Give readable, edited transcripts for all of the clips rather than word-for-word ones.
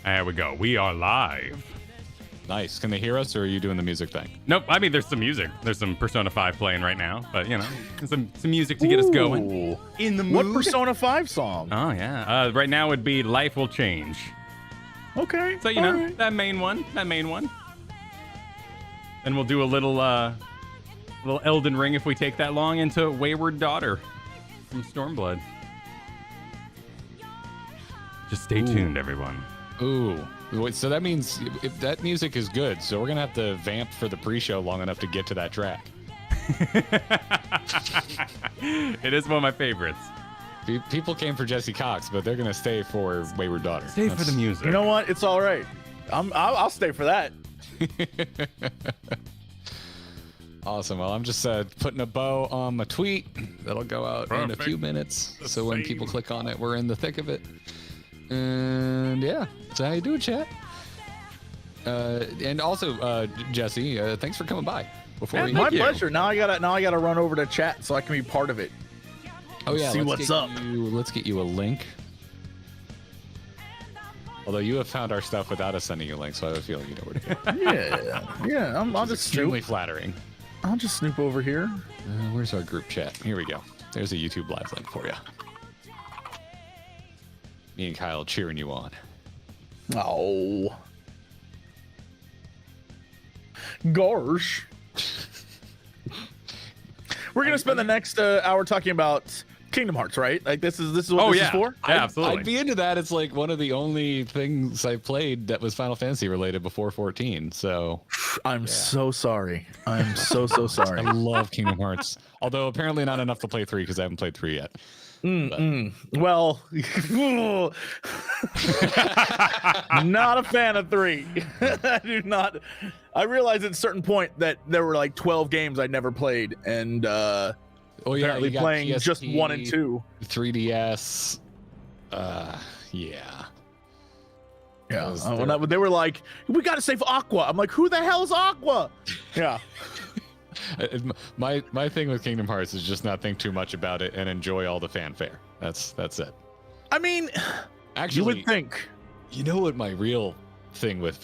There we go. We are live. Nice. Can they hear us, or are you doing the music thing? Nope. I mean, there's some music. There's some Persona 5 playing right now, but you know, some music to get us going. In the mood. What Persona 5 song? Oh yeah. Right now would be "Life Will Change." Okay. So you know that main one. And we'll do a little Elden Ring if we take that long into "Wayward Daughter" from Stormblood. Just stay tuned, everyone. Ooh. Wait, so that means if that music is good, so we're gonna have to vamp for the pre-show long enough to get to that track. It is one of my favorites. People came for Jesse Cox, but they're gonna stay for Wayward Daughter. Stay for the music. You know what? It's all right. I'll stay for that. Awesome. Well, I'm just putting a bow on my tweet. That'll go out in a few minutes. So when people click on it, we're in the thick of it. And yeah, that's how you do it, chat. And also, Jesse, thanks for coming by. My pleasure. Now I gotta run over to chat so I can be part of it. Oh yeah, see what's up. Let's get you a link. Although you have found our stuff without us sending you a link, so I have a feeling you know where to go. yeah. I'll just extremely flattering. I'll just snoop over here. Where's our group chat? Here we go. There's a YouTube live link for you. Me and Kyle cheering you on. Oh. Gosh. We're going to spend the next hour talking about Kingdom Hearts, right? Like this is what this is for? Yeah, absolutely. I'd be into that. It's like one of the only things I played that was Final Fantasy related before 14. So I'm so sorry. I'm so sorry. I love Kingdom Hearts. Although apparently not enough to play 3 because I haven't played 3 yet. Well, not a fan of 3. I do not. I realized at a certain point that there were like 12 games I'd never played, and apparently playing PSP, just 1 and 2. 3DS. When they were like, "We got to save Aqua," I'm like, "Who the hell is Aqua?" Yeah. My thing with Kingdom Hearts is just not think too much about it and enjoy all the fanfare. That's it. I mean, actually, you would think. You know what my real thing with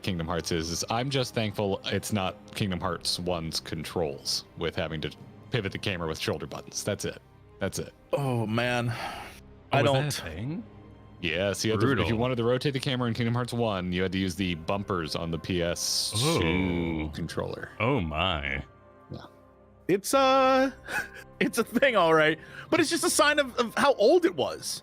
Kingdom Hearts is I'm just thankful it's not Kingdom Hearts 1's controls with having to pivot the camera with shoulder buttons. That's it. Oh man, I don't. Yeah, so if you wanted to rotate the camera in Kingdom Hearts 1, you had to use the bumpers on the PS2 controller. Oh my. Yeah. It's a thing, all right, but it's just a sign of how old it was,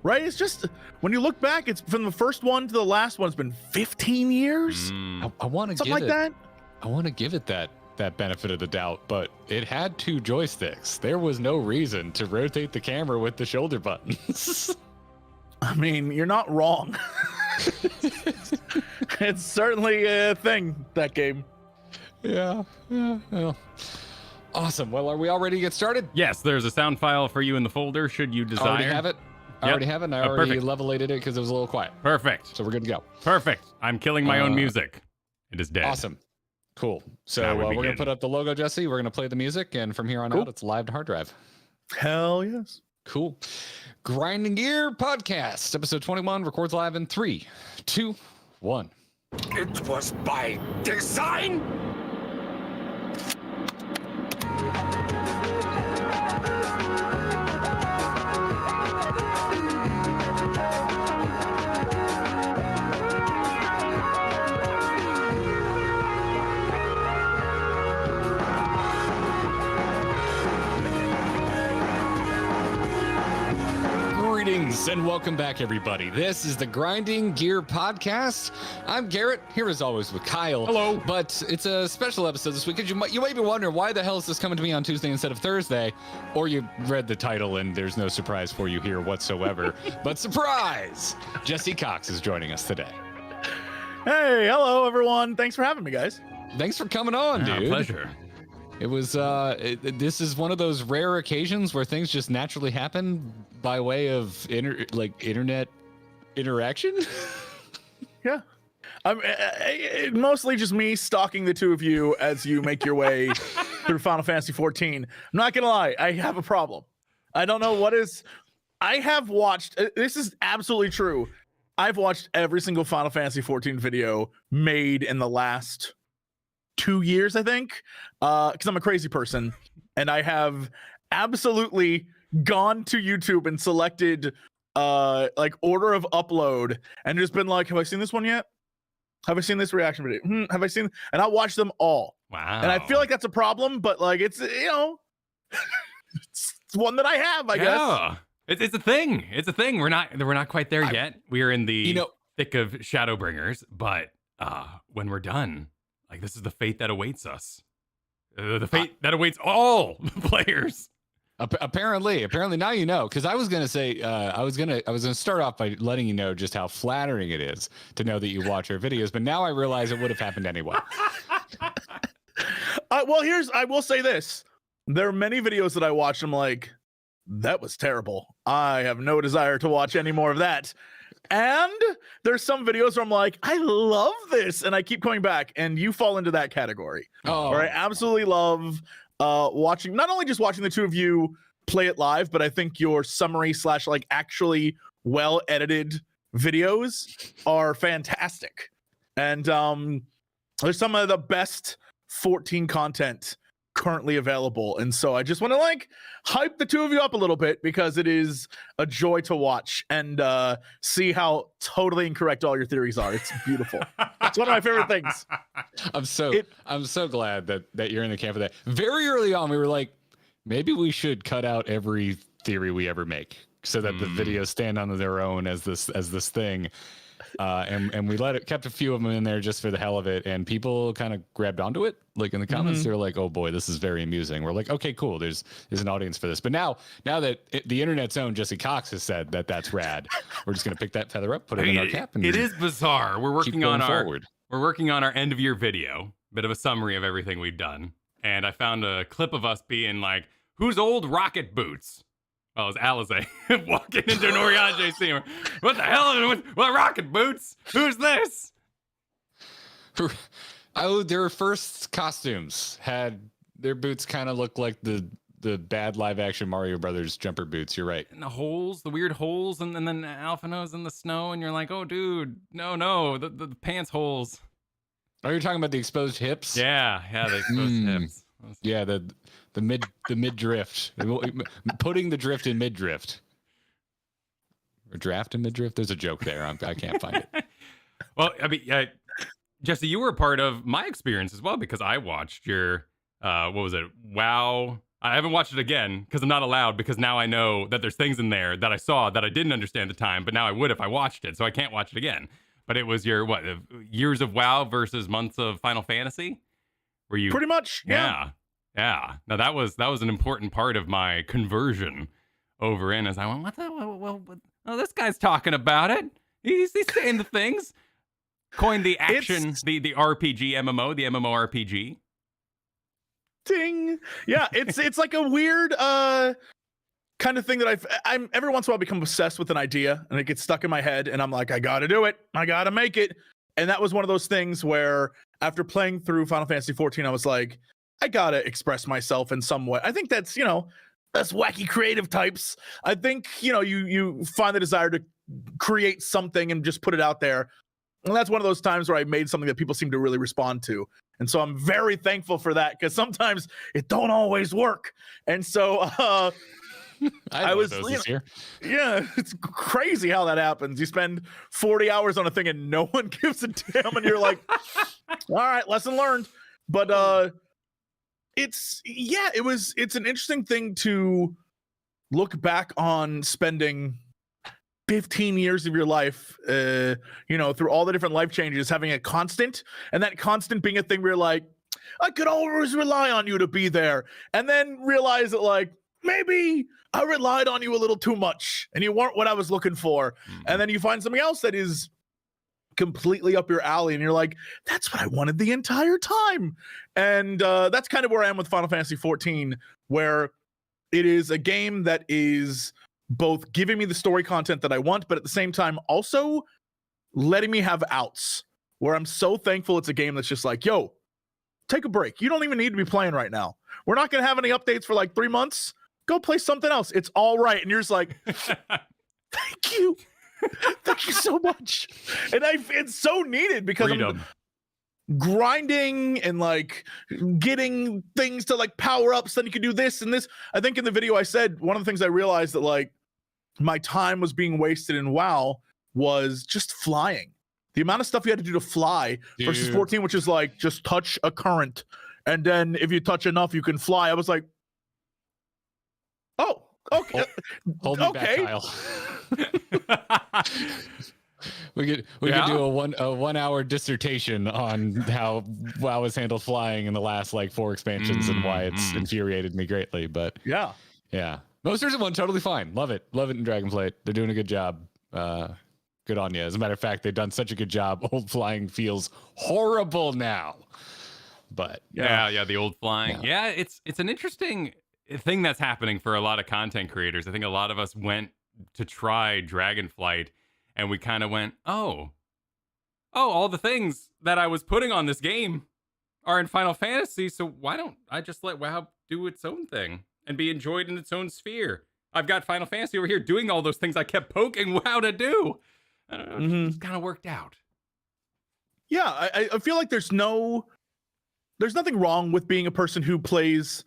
right? It's just when you look back, it's from the first one to the last one. It's been 15 years. I want to something like that. I want to give it that benefit of the doubt, but it had 2 joysticks. There was no reason to rotate the camera with the shoulder buttons. I mean, you're not wrong. It's certainly a thing, that game. Yeah. Awesome. Well, are we all ready to get started? Yes, there's a sound file for you in the folder, should you desire. I already have it. I already levelated it because it was a little quiet. Perfect. So we're good to go. Perfect. I'm killing my own music. It is dead. Awesome. Cool. So we're going to put up the logo, Jesse. We're going to play the music, and from here on out, it's live to hard drive. Hell yes. Cool. Grinding Gear Podcast, episode 21, records live in 3, 2, 1. It was by design. Greetings and welcome back, everybody. This is the Grinding Gear Podcast. I'm Garrett, here as always with Kyle. Hello. But it's a special episode this week because you might be wondering why the hell is this coming to me on Tuesday instead of Thursday? Or you read the title and there's no surprise for you here whatsoever. But surprise! Jesse Cox is joining us today. Hey, hello everyone. Thanks for having me, guys. Thanks for coming on, dude. Pleasure. It was this is one of those rare occasions where things just naturally happen by way of internet interaction. Yeah. Mostly just me stalking the two of you as you make your way through Final Fantasy XIV. I'm not gonna lie, I have a problem. I don't know what is. I have watched. This is absolutely true. I've watched every single Final Fantasy 14 video made in the last 2 years, I think, because I'm a crazy person, and I have absolutely gone to YouTube and selected like order of upload and just been like, have I seen this one yet? Have I seen this reaction video? Have I seen? And I'll watch them all. Wow. And I feel like that's a problem, but like it's it's one that I have, I guess. It's a thing. It's a thing. We're not quite there yet. We are in the thick of Shadowbringers, but when we're done, like this is the fate that awaits us. The fate that awaits all players. Apparently now you know, because I was gonna say I was gonna start off by letting you know just how flattering it is to know that you watch our videos, but now I realize it would have happened anyway. Well, I will say this: there are many videos that I watch. I'm like, that was terrible. I have no desire to watch any more of that. And there's some videos where I'm like, I love this, and I keep coming back. And you fall into that category. Where I absolutely love watching, not only just watching the two of you play it live, but I think your summary / like actually well edited videos are fantastic. And there's some of the best 14 content currently available, and so I just want to like hype the two of you up a little bit because it is a joy to watch and see how totally incorrect all your theories are. It's beautiful. It's one of my favorite things. I'm so glad that you're in the camp of that. Very early on, we were like, maybe we should cut out every theory we ever make so that the videos stand on their own as this thing. And we kept a few of them in there just for the hell of it, and people kind of grabbed onto it. Like in the comments, they were like, "Oh boy, this is very amusing." We're like, "Okay, cool. There's an audience for this." But now that the internet's own Jesse Cox has said that that's rad, we're just gonna pick that feather up, put it in our cap, and it is bizarre. We're working on forward. We're working on our end of year video, bit of a summary of everything we've done, and I found a clip of us being like, "Who's old rocket boots?" Well, it was Alize walking into an Oriange scene. What the hell? What rocket boots? Who's this? Oh, their first costumes had their boots kind of look like the bad live action Mario Brothers jumper boots. You're right. And the holes, the weird holes, and then Alphino's in the snow, and you're like, oh, dude, no, the pants holes. Oh, you're talking about the exposed hips? Yeah, the exposed hips. Yeah, the mid drift, putting the drift in mid drift, or draft in mid drift. There's a joke there. I can't find it. Well, I mean, Jesse, you were a part of my experience as well because I watched your what was it? WoW. I haven't watched it again because I'm not allowed, because now I know that there's things in there that I saw that I didn't understand at the time, but now I would if I watched it, so I can't watch it again. But it was your years of WoW versus months of Final Fantasy. Were you pretty much? Yeah. Now that was an important part of my conversion over in, as I went, this guy's talking about it. He's saying the things. Coined the action, the RPG MMO, the MMORPG. Ding. Yeah, it's like a weird kind of thing that I'm every once in a while become obsessed with an idea and it gets stuck in my head and I'm like, I gotta do it. I gotta make it. And that was one of those things where after playing through Final Fantasy 14, I was like, I gotta express myself in some way. I think that's wacky creative types. I think, you find the desire to create something and just put it out there. And that's one of those times where I made something that people seem to really respond to. And so I'm very thankful for that, because sometimes it don't always work. And so I was this year. Yeah, it's crazy how that happens. You spend 40 hours on a thing and no one gives a damn, and you're like, all right, lesson learned. But it's an interesting thing to look back on, spending 15 years of your life, through all the different life changes, having a constant, and that constant being a thing where you're like, I could always rely on you to be there, and then realize that like, maybe I relied on you a little too much and you weren't what I was looking for. And then you find something else that is completely up your alley and you're like, that's what I wanted the entire time. And that's kind of where I am with Final Fantasy 14, where it is a game that is both giving me the story content that I want, but at the same time also letting me have outs, where I'm so thankful it's a game that's just like, yo, take a break. You don't even need to be playing right now. We're not going to have any updates for like 3 months. Go play something else. It's all right. And you're just like, thank you. Thank you so much. And it's so needed because Freedom. I'm grinding and like getting things to like power up so then you can do this and this. I think in the video I said one of the things I realized that like my time was being wasted in WoW was just flying. The amount of stuff you had to do to fly versus 14, which is like just touch a current. And then if you touch enough, you can fly. I was like, oh, okay. Hold me back, Kyle. we could do a 1 hour dissertation on how WoW has handled flying in the last like 4 expansions and why it's infuriated me greatly. But yeah. Most recent one, totally fine. Love it in Dragonflight. They're doing a good job. Good on you. As a matter of fact, they've done such a good job. Old flying feels horrible now. But yeah, the old flying. Yeah, it's an interesting thing that's happening for a lot of content creators. I think a lot of us went to try Dragonflight and we kind of went, oh, all the things that I was putting on this game are in Final Fantasy, so why don't I just let WoW do its own thing and be enjoyed in its own sphere? I've got Final Fantasy over here doing all those things I kept poking WoW to do. I don't know, it's kind of worked out. Yeah, I feel like there's nothing wrong with being a person who plays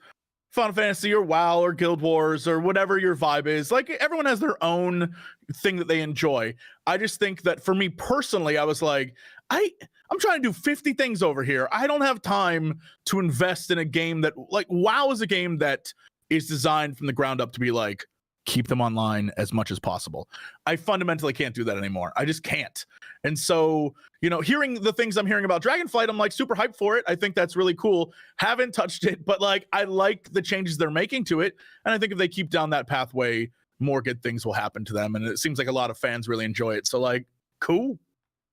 Final Fantasy or WoW or Guild Wars or whatever your vibe is. Like everyone has their own thing that they enjoy. I just think that for me personally, I was like, I'm trying to do 50 things over here. I don't have time to invest in a game that like WoW is a game that is designed from the ground up to be like, keep them online as much as possible. I fundamentally can't do that anymore. I just can't. And so, hearing the things I'm hearing about Dragonflight, I'm like super hyped for it. I think that's really cool. Haven't touched it, but like I like the changes they're making to it. And I think if they keep down that pathway, more good things will happen to them. And it seems like a lot of fans really enjoy it. So like, cool.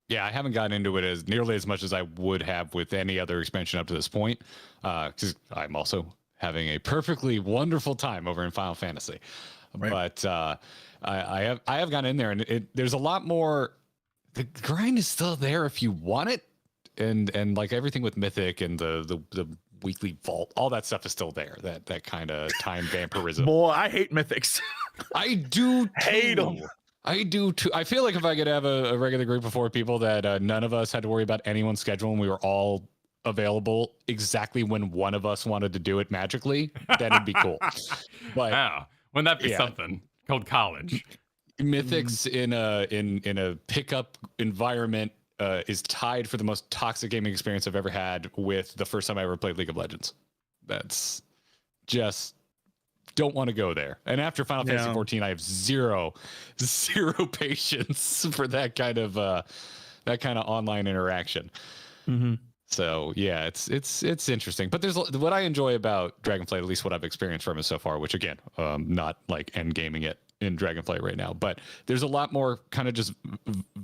Yeah, I haven't gotten into it as nearly as much as I would have with any other expansion up to this point. Because I'm also having a perfectly wonderful time over in Final Fantasy. Right. But I have gone in there and there's a lot more. The grind is still there if you want it, and like everything with Mythic and the weekly vault, all that stuff is still there. That kind of time vampirism. Boy, I hate Mythics. I do hate them. I do too. I feel like if I could have a regular group of 4 people that none of us had to worry about anyone's schedule and we were all available exactly when one of us wanted to do it magically, then it'd be cool. But wow. Wouldn't that be something called college? Mythics in a pickup environment is tied for the most toxic gaming experience I've ever had with the first time I ever played League of Legends. That's just don't want to go there. And after Final Fantasy 14, I have zero patience for that kind of online interaction. So yeah, it's interesting. But there's what I enjoy about Dragonflight, at least what I've experienced from it so far, which again, not like end gaming it in Dragonflight right now, but there's a lot more kind of just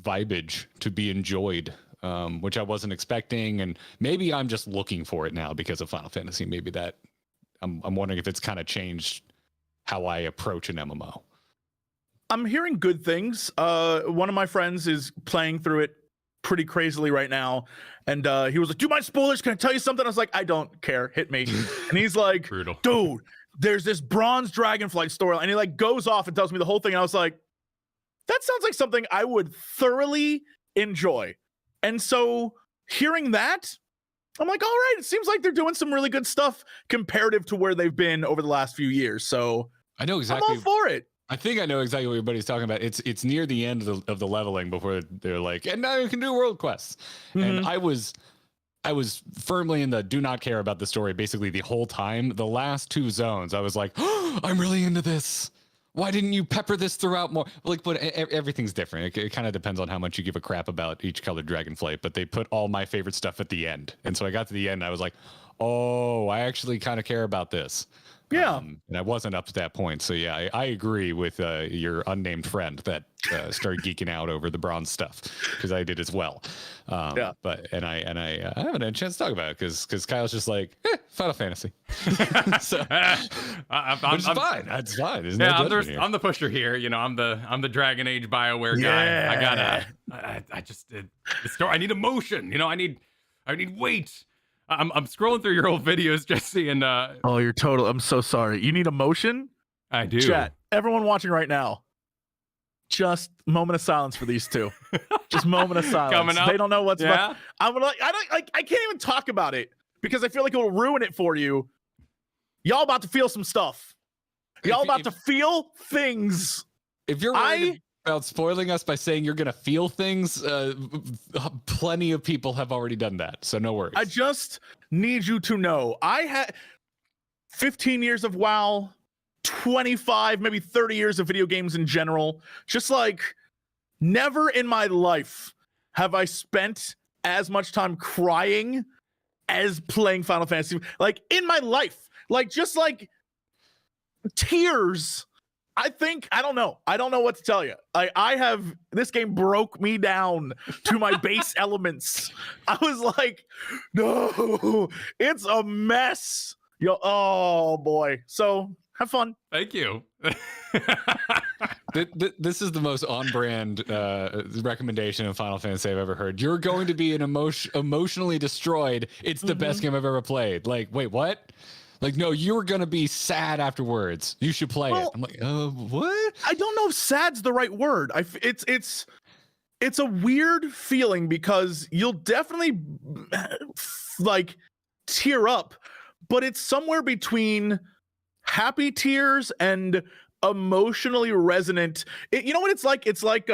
vibage to be enjoyed, which I wasn't expecting, and maybe I'm just looking for it now because of Final Fantasy. Maybe that I'm wondering if it's kind of changed how I approach an MMO. I'm hearing good things. One of my friends is playing through it pretty crazily right now, and he was like, "Do you mind spoilers? Can I tell you something?" I was like, "I don't care. Hit me." And he's like, brutal. "Dude, there's this bronze Dragonflight story," and he like goes off and tells me the whole thing. And I was like, "That sounds like something I would thoroughly enjoy." And so hearing that, I'm like, "All right, it seems like they're doing some really good stuff comparative to where they've been over the last few years." So I know exactly. I'm all for it. I think I know exactly what everybody's talking about. It's near the end of the leveling before they're like, and now you can do world quests. And I was firmly in the do not care about the story basically the whole time. The last 2 zones, I was like, oh, I'm really into this. Why didn't you pepper this throughout more? Like, but everything's different. It kind of depends on how much you give a crap about each colored Dragonflight. But they put all my favorite stuff at the end, and so I got to the end, and I was like, oh, I actually kind of care about this. Yeah. And I wasn't up to that point. So yeah, I agree with your unnamed friend that started geeking out over the bronze stuff, because I did as well. But I haven't had a chance to talk about it because Kyle's just like, Final Fantasy. So I'm fine. That's fine. There's no judgment here. I'm the pusher here. I'm the Dragon Age BioWare guy. I just the story. I need emotion. I need weight. I'm scrolling through your old videos, Jesse, and oh, you're total. I'm so sorry. You need emotion? I do. Chat. Everyone watching right now. Just moment of silence for these two. Just moment of silence. Coming up. They don't know what's Yeah. I'm like, I can't even talk about it because I feel like it will ruin it for you. Y'all about to feel some stuff. Y'all about to feel things. If you're worried about spoiling us by saying you're gonna feel things, plenty of people have already done that, so no worries. I just need you to know I had 15 years of WoW, 25, maybe 30 years of video games in general. Just like never in my life have I spent as much time crying as playing Final Fantasy. Like in my life, like just like tears. I don't know what to tell you. This game broke me down to my base elements. I was like, no, it's a mess. Oh boy. So have fun. Thank you. This is the most on-brand recommendation of Final Fantasy I've ever heard. You're going to be emotionally destroyed. It's the best game I've ever played. Like, wait, what? Like, no, you're going to be sad afterwards. You should play it. I'm like, what? I don't know if sad's the right word. It's a weird feeling because you'll definitely like tear up, but it's somewhere between happy tears and emotionally resonant. You know what it's like? It's like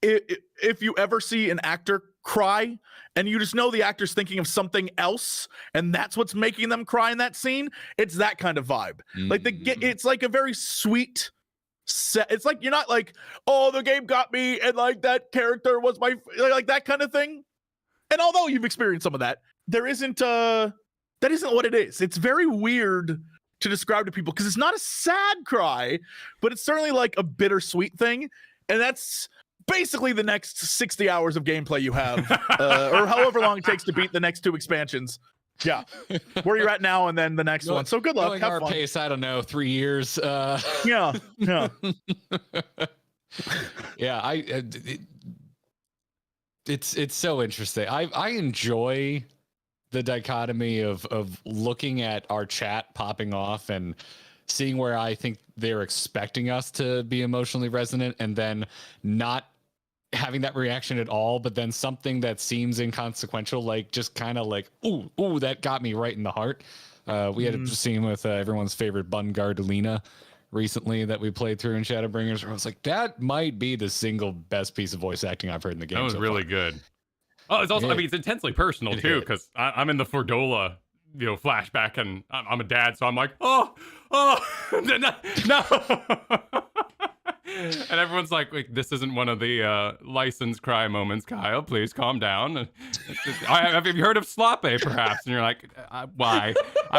if you ever see an actor cry and you just know the actor's thinking of something else and that's what's making them cry in that scene, it's that kind of vibe. Like it's like a very sweet it's like you're not like, oh, the game got me and like that character was my like that kind of thing. And although you've experienced some of that, that isn't what it is. It's very weird to describe to people because it's not a sad cry, but it's certainly like a bittersweet thing. And that's basically the next 60 hours of gameplay you have, or however long it takes to beat the next 2 expansions. Yeah, where you're at now, and then the next one. So good luck. Going have our fun. pace, I don't know, 3 years. Yeah. Yeah. It's so interesting. I enjoy the dichotomy of looking at our chat popping off and seeing where I think they're expecting us to be emotionally resonant and then not having that reaction at all, but then something that seems inconsequential, like just kind of like, ooh, that got me right in the heart. We had a scene with everyone's favorite Bun Gardalina recently that we played through in Shadowbringers, where I was like, that might be the single best piece of voice acting I've heard in the game. That was so really far. good. Oh, it's also, I mean, it's intensely personal too, because I'm in the Fordola, flashback, and I'm a dad, so I'm like, oh, no. And everyone's like, wait, this isn't one of the licensed cry moments, Kyle. Please calm down. Have you heard of Slope, perhaps? And you're like, why?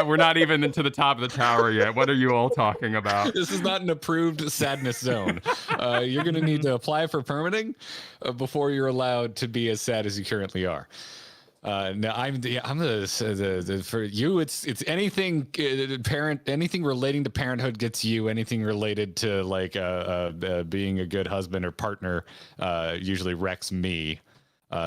We're not even into the top of the tower yet. What are you all talking about? This is not an approved sadness zone. You're going to need to apply for permitting before you're allowed to be as sad as you currently are. No, I'm the for you. It's anything anything relating to parenthood gets you. Anything related to like being a good husband or partner usually wrecks me.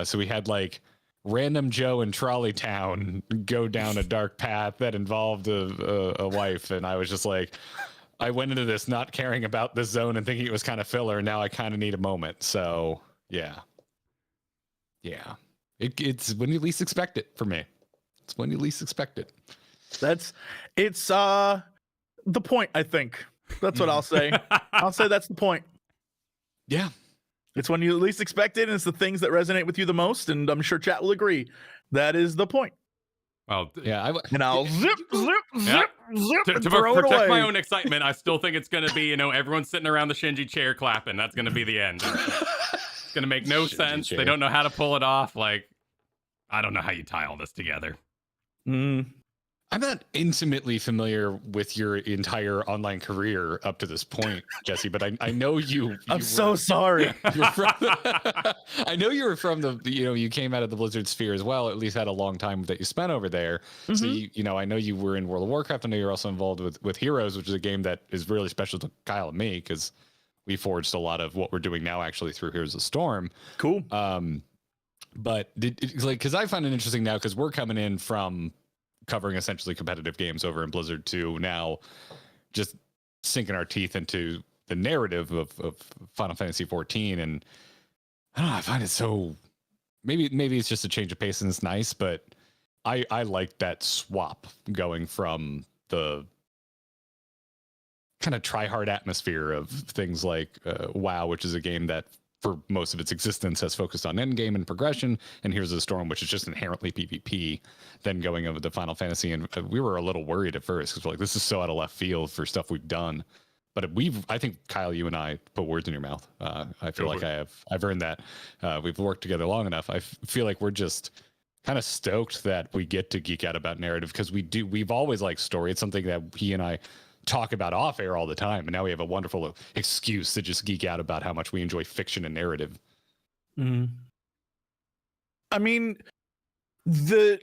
So we had like random Joe in Trolley Town go down a dark path that involved a wife, and I was just like, I went into this not caring about the zone and thinking it was kind of filler. And now I kind of need a moment. So yeah. It's when you least expect it for me. It's when you least expect it. It's the point, I think. That's what I'll say. I'll say that's the point. Yeah. It's when you least expect it, and it's the things that resonate with you the most, and I'm sure chat will agree. That is the point. Well, yeah, and I'll zip, to protect my own excitement, I still think it's going to be, everyone's sitting around the Shinji chair clapping. That's going to be the end. It's going to make no sense. Chair. They don't know how to pull it off. Like, I don't know how you tie all this together. I'm not intimately familiar with your entire online career up to this point, Jesse, but I know you. I'm so sorry. I know you were from the, you came out of the Blizzard sphere as well, at least had a long time that you spent over there. So, I know you were in World of Warcraft. I know you're also involved with Heroes, which is a game that is really special to Kyle and me because we forged a lot of what we're doing now actually through Heroes of Storm. Cool. But because I find it interesting now because we're coming in from covering essentially competitive games over in Blizzard to now just sinking our teeth into narrative of Final Fantasy 14, and I don't know, I find it so, maybe it's just a change of pace and it's nice, but I like that swap going from the kind of try-hard atmosphere of things like WoW, which is a game that for most of its existence has focused on endgame and progression, and Here's the Storm, which is just inherently PvP, then going over to Final Fantasy. And we were a little worried at first because we're like, this is so out of left field for stuff we've done. But I think, Kyle, you and I put words in your mouth. I feel like I've earned that. We've worked together long enough. I feel like we're just kind of stoked that we get to geek out about narrative, because we've always liked story. It's something that he and I talk about off air all the time, and now we have a wonderful excuse to just geek out about how much we enjoy fiction and narrative. I mean,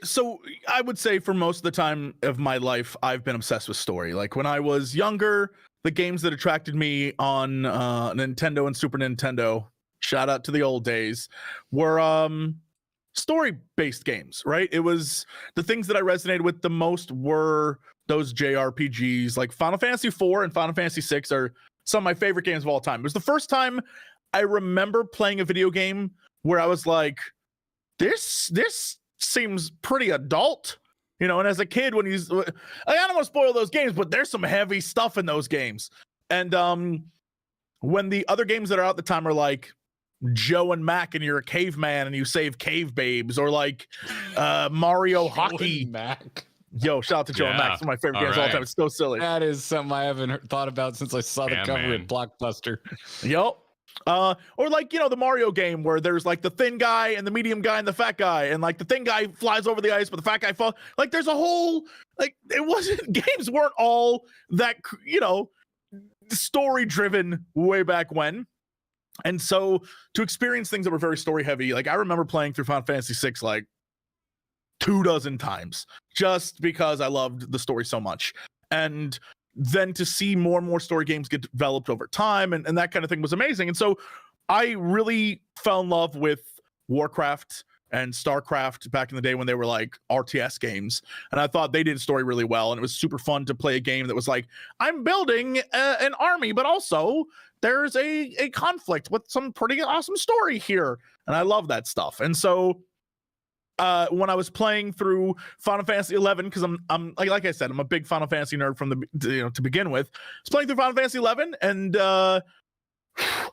so I would say for most of the time of my life, I've been obsessed with story. Like when I was younger, the games that attracted me on Nintendo and Super Nintendo, shout out to the old days, were story-based games, right? It was the things that I resonated with the most were those JRPGs. Like Final Fantasy IV and Final Fantasy VI are some of my favorite games of all time. It was the first time I remember playing a video game where I was like, this seems pretty adult, you know. And as a kid, when I don't want to spoil those games, but there's some heavy stuff in those games. And when the other games that are out at the time are like Joe and Mac and you're a caveman and you save cave babes, or like Mario Hockey. Mac. Yo, shout out to Joe and Mac. It's one of my favorite games of all time. It's so silly. That is something I haven't thought about since I saw the cover in Blockbuster. Yep. Or like, you know, the Mario game where there's like the thin guy and the medium guy and the fat guy, and like the thin guy flies over the ice, but the fat guy falls. Like there's a whole, like, it wasn't, games weren't all that, you know, story driven way back when. And so to experience things that were very story heavy, like I remember playing through Final Fantasy VI like 24 times just because I loved the story so much. And then to see more and more story games get developed over time and that kind of thing was amazing. And so I really fell in love with Warcraft and StarCraft back in the day when they were like RTS games. And I thought they did story really well. And it was super fun to play a game that was like, I'm building an army, but also there's a conflict with some pretty awesome story here. And I love that stuff. And so when I was playing through Final Fantasy XI, because I'm like I said, I'm a big Final Fantasy nerd from to begin with. I was playing through Final Fantasy XI, and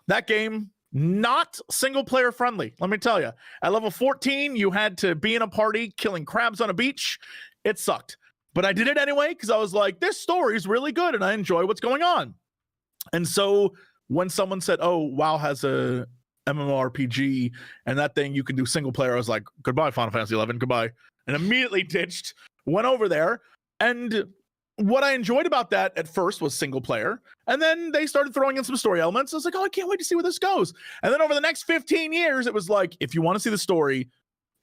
that game, not single player friendly. Let me tell you, at level 14, you had to be in a party killing crabs on a beach. It sucked, but I did it anyway because I was like, this story is really good, and I enjoy what's going on. And so when someone said, "Oh, WoW has a MMORPG and that thing you can do single player," I was like, goodbye Final Fantasy XI, goodbye, and immediately ditched, went over there. And what I enjoyed about that at first was single player, and then they started throwing in some story elements. I was like, oh, I can't wait to see where this goes. And then over the next 15 years, it was like, if you want to see the story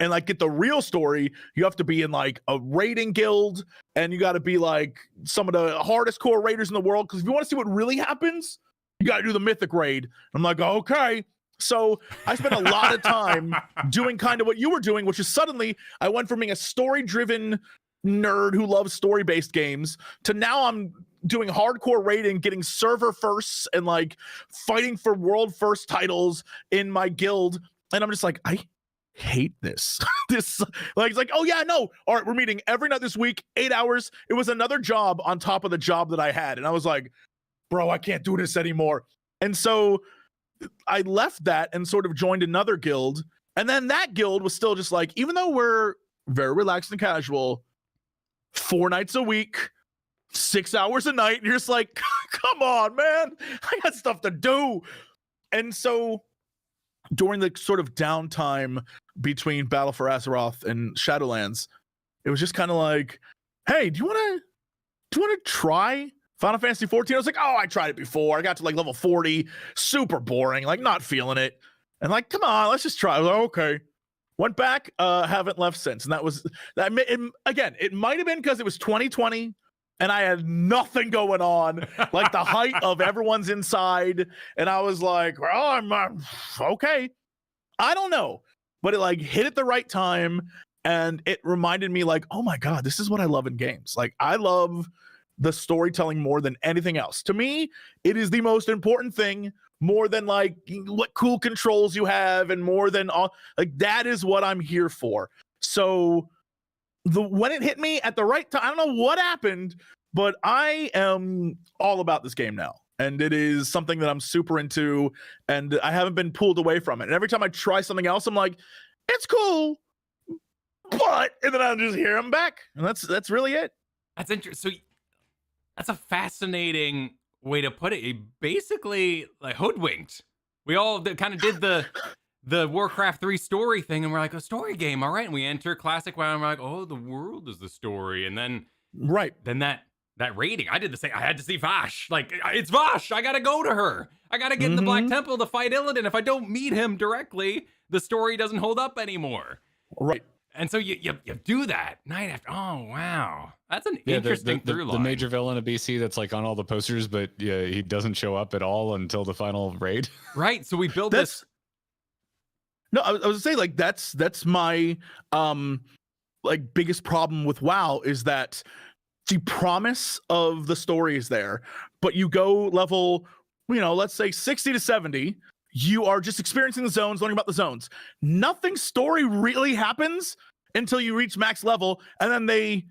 and like get the real story, you have to be in like a raiding guild, and you got to be like some of the hardest core raiders in the world, because if you want to see what really happens, you got to do the mythic raid. I'm like, okay. So I spent a lot of time doing kind of what you were doing, which is suddenly I went from being a story-driven nerd who loves story-based games to now I'm doing hardcore raiding, getting server firsts, and like fighting for world first titles in my guild. And I'm just like, I hate this. This like, it's like, oh yeah, no. All right, we're meeting every night this week, 8 hours. It was another job on top of the job that I had. And I was like, bro, I can't do this anymore. And so I left that and sort of joined another guild. And then that guild was still just like, even though we're very relaxed and casual, 4 nights a week, 6 hours a night, and you're just like, come on, man, I got stuff to do. And so during the sort of downtime between Battle for Azeroth and Shadowlands, it was just kind of like, hey, do you want to try Final Fantasy 14? I was like, oh, I tried it before. I got to like level 40, super boring, like not feeling it. And like, come on, let's just try. I was like, okay. Went back, haven't left since. And that was that. Again, it might have been because it was 2020 and I had nothing going on, like the height of everyone's inside. And I was like, well, I'm okay. I don't know, but it like hit at the right time. And it reminded me like, oh my God, this is what I love in games. Like I love the storytelling more than anything else. To me, it is the most important thing, more than like what cool controls you have, and more than all, like, that is what I'm here for. So when it hit me at the right time, I don't know what happened, but I am all about this game now. And it is something that I'm super into, and I haven't been pulled away from it. And every time I try something else, I'm like, it's cool, but, and then I'll just hear them back. And that's really it. That's interesting. So that's a fascinating way to put it. He basically like hoodwinked. We all kind of did the Warcraft 3 story thing, and we're like, a story game, all right. And we enter Classic WoW, and we're like, oh, the world is the story. And then then that rating, I did the same. I had to see Vash. Like, it's Vash. I gotta go to her. I gotta get in the Black Temple to fight Illidan. If I don't meet him directly, the story doesn't hold up anymore. Right. And so you do that night after. Oh, wow. That's an interesting through line. The major villain of BC that's like on all the posters, but he doesn't show up at all until the final raid. Right. So we build this. No, I was gonna say, like, that's my like biggest problem with WoW is that the promise of the story is there, but you go level, let's say 60 to 70, you are just experiencing the zones, learning about the zones. Nothing story really happens until you reach max level, and then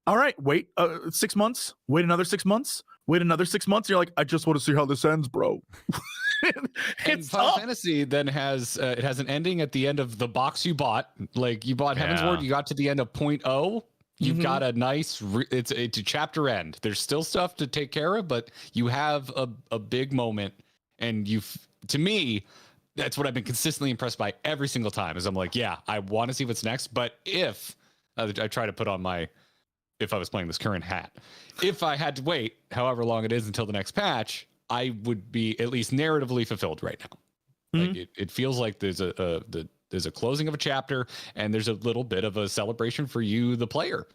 all right, wait 6 months, wait another 6 months, wait another 6 months. You're like, I just want to see how this ends, bro. And Final Fantasy then has it has an ending at the end of the box you bought. Like, you bought Heaven's Ward, you got to the end of 0.0. You've got a nice, it's a chapter end. There's still stuff to take care of, but you have a big moment, and to me, that's what I've been consistently impressed by every single time. Is I'm like, yeah, I want to see what's next. But if I try to put on if I was playing this current hat, if I had to wait however long it is until the next patch, I would be at least narratively fulfilled right now. Like, it feels like there's a closing of a chapter, and there's a little bit of a celebration for you, the player.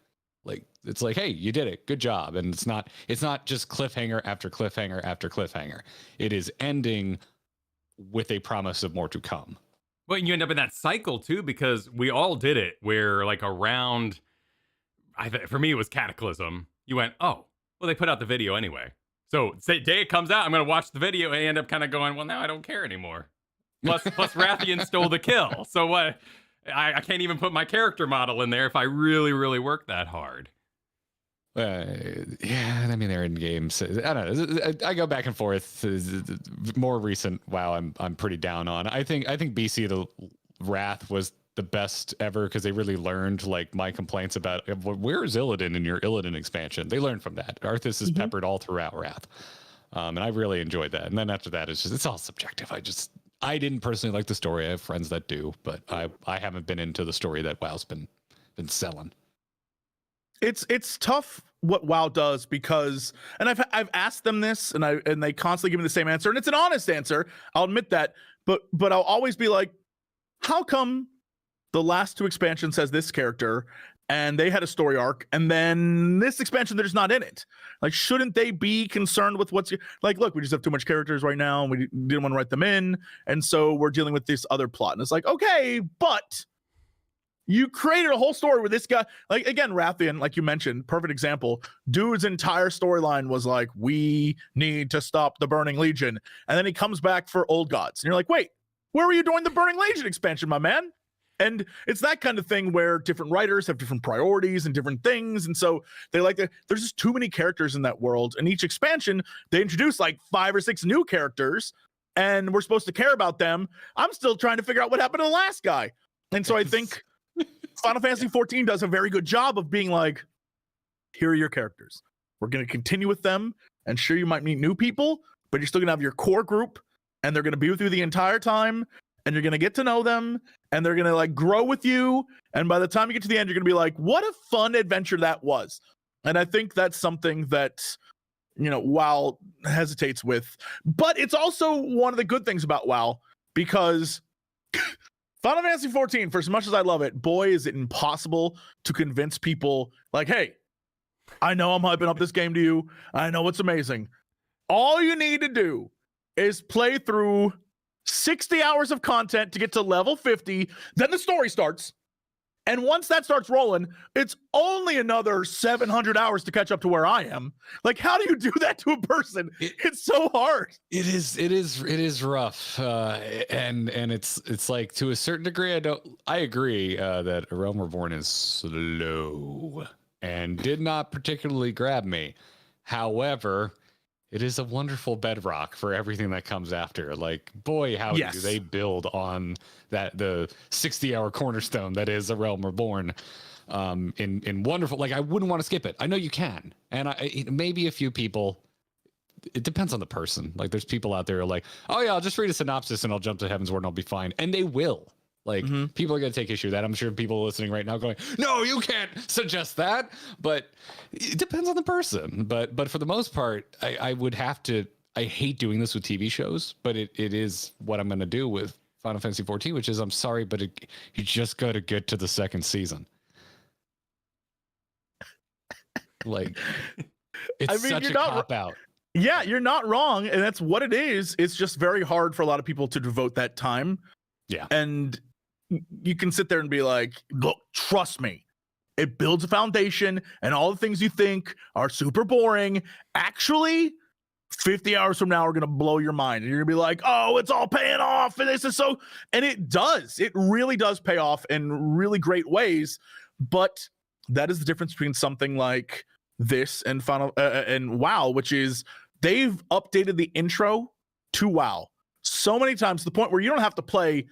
Like, it's like, hey, you did it, good job. And it's not just cliffhanger after cliffhanger after cliffhanger. It is ending with a promise of more to come. Well, and you end up in that cycle too, because we all did it where, like, around, for me, it was Cataclysm. You went, oh, well, they put out the video anyway. So say day it comes out, I'm going to watch the video, and I end up kind of going, well, now I don't care anymore. Plus Rathian stole the kill. So what? I can't even put my character model in there if I really, really work that hard. Yeah, I mean, they're in games. I don't know. I go back and forth. More recent WoW, I'm pretty down on. I think BC the Wrath was the best ever, because they really learned, like, my complaints about where is Illidan in your Illidan expansion. They learned from that. Arthas is peppered all throughout Wrath, and I really enjoyed that. And then after that, it's all subjective. I didn't personally like the story. I have friends that do, but I haven't been into the story that WoW's been selling. It's tough what WoW does, because, and I've asked them this, and they constantly give me the same answer, and it's an honest answer. I'll admit that, but I'll always be like, how come the last 2 expansions has this character, and they had a story arc, and then this expansion they're just not in it? Like, shouldn't they be concerned with what's like? Look, we just have too much characters right now, and we didn't want to write them in, and so we're dealing with this other plot. And it's like, okay, but you created a whole story where this guy, like, again, Rathian, like you mentioned, perfect example. Dude's entire storyline was like, we need to stop the Burning Legion, and then he comes back for Old Gods, and you're like, wait, where were you during the Burning Legion expansion, my man? And it's that kind of thing where different writers have different priorities and different things. And so there's just too many characters in that world. And each expansion, they introduce like 5 or 6 new characters, and we're supposed to care about them. I'm still trying to figure out what happened to the last guy. And so I think Final Fantasy XIV does a very good job of being like, here are your characters. We're going to continue with them. And sure, you might meet new people, but you're still going to have your core group, and they're going to be with you the entire time. And you're going to get to know them, and they're going to, like, grow with you. And by the time you get to the end, you're going to be like, what a fun adventure that was. And I think that's something that, WoW hesitates with. But it's also one of the good things about WoW, because Final Fantasy XIV, for as much as I love it, boy, is it impossible to convince people, like, hey, I know I'm hyping up this game to you. I know it's amazing. All you need to do is play through 60 hours of content to get to level 50. Then the story starts. And once that starts rolling, it's only another 700 hours to catch up to where I am. Like, how do you do that to a person? It's so hard. It is rough. And it's like, to a certain degree, I agree that A Realm Reborn is slow and did not particularly grab me. However, it is a wonderful bedrock for everything that comes after. Like, boy, how do they build on the 60-hour cornerstone that is A Realm Reborn in wonderful. Like, I wouldn't want to skip it. I know you can, and maybe a few people. It depends on the person. Like, there's people out there who are like, oh yeah, I'll just read a synopsis and I'll jump to Heaven's Word and I'll be fine, and they will. Like, people are going to take issue with that. I'm sure people listening right now going, no, you can't suggest that. But it depends on the person. But for the most part, I would have to. I hate doing this with TV shows, but it is what I'm going to do with Final Fantasy XIV, which is, I'm sorry, but you just got to get to the second season. Like, it's such a cop-out. Yeah, you're not wrong. And that's what it is. It's just very hard for a lot of people to devote that time. Yeah. And you can sit there and be like, look, trust me, it builds a foundation, and all the things you think are super boring, actually 50 hours from now are going to blow your mind. And you're going to be like, oh, it's all paying off. And this is so, and it does. It really does pay off in really great ways. But that is the difference between something like this and and WoW, which is they've updated the intro to WoW so many times to the point where you don't have to play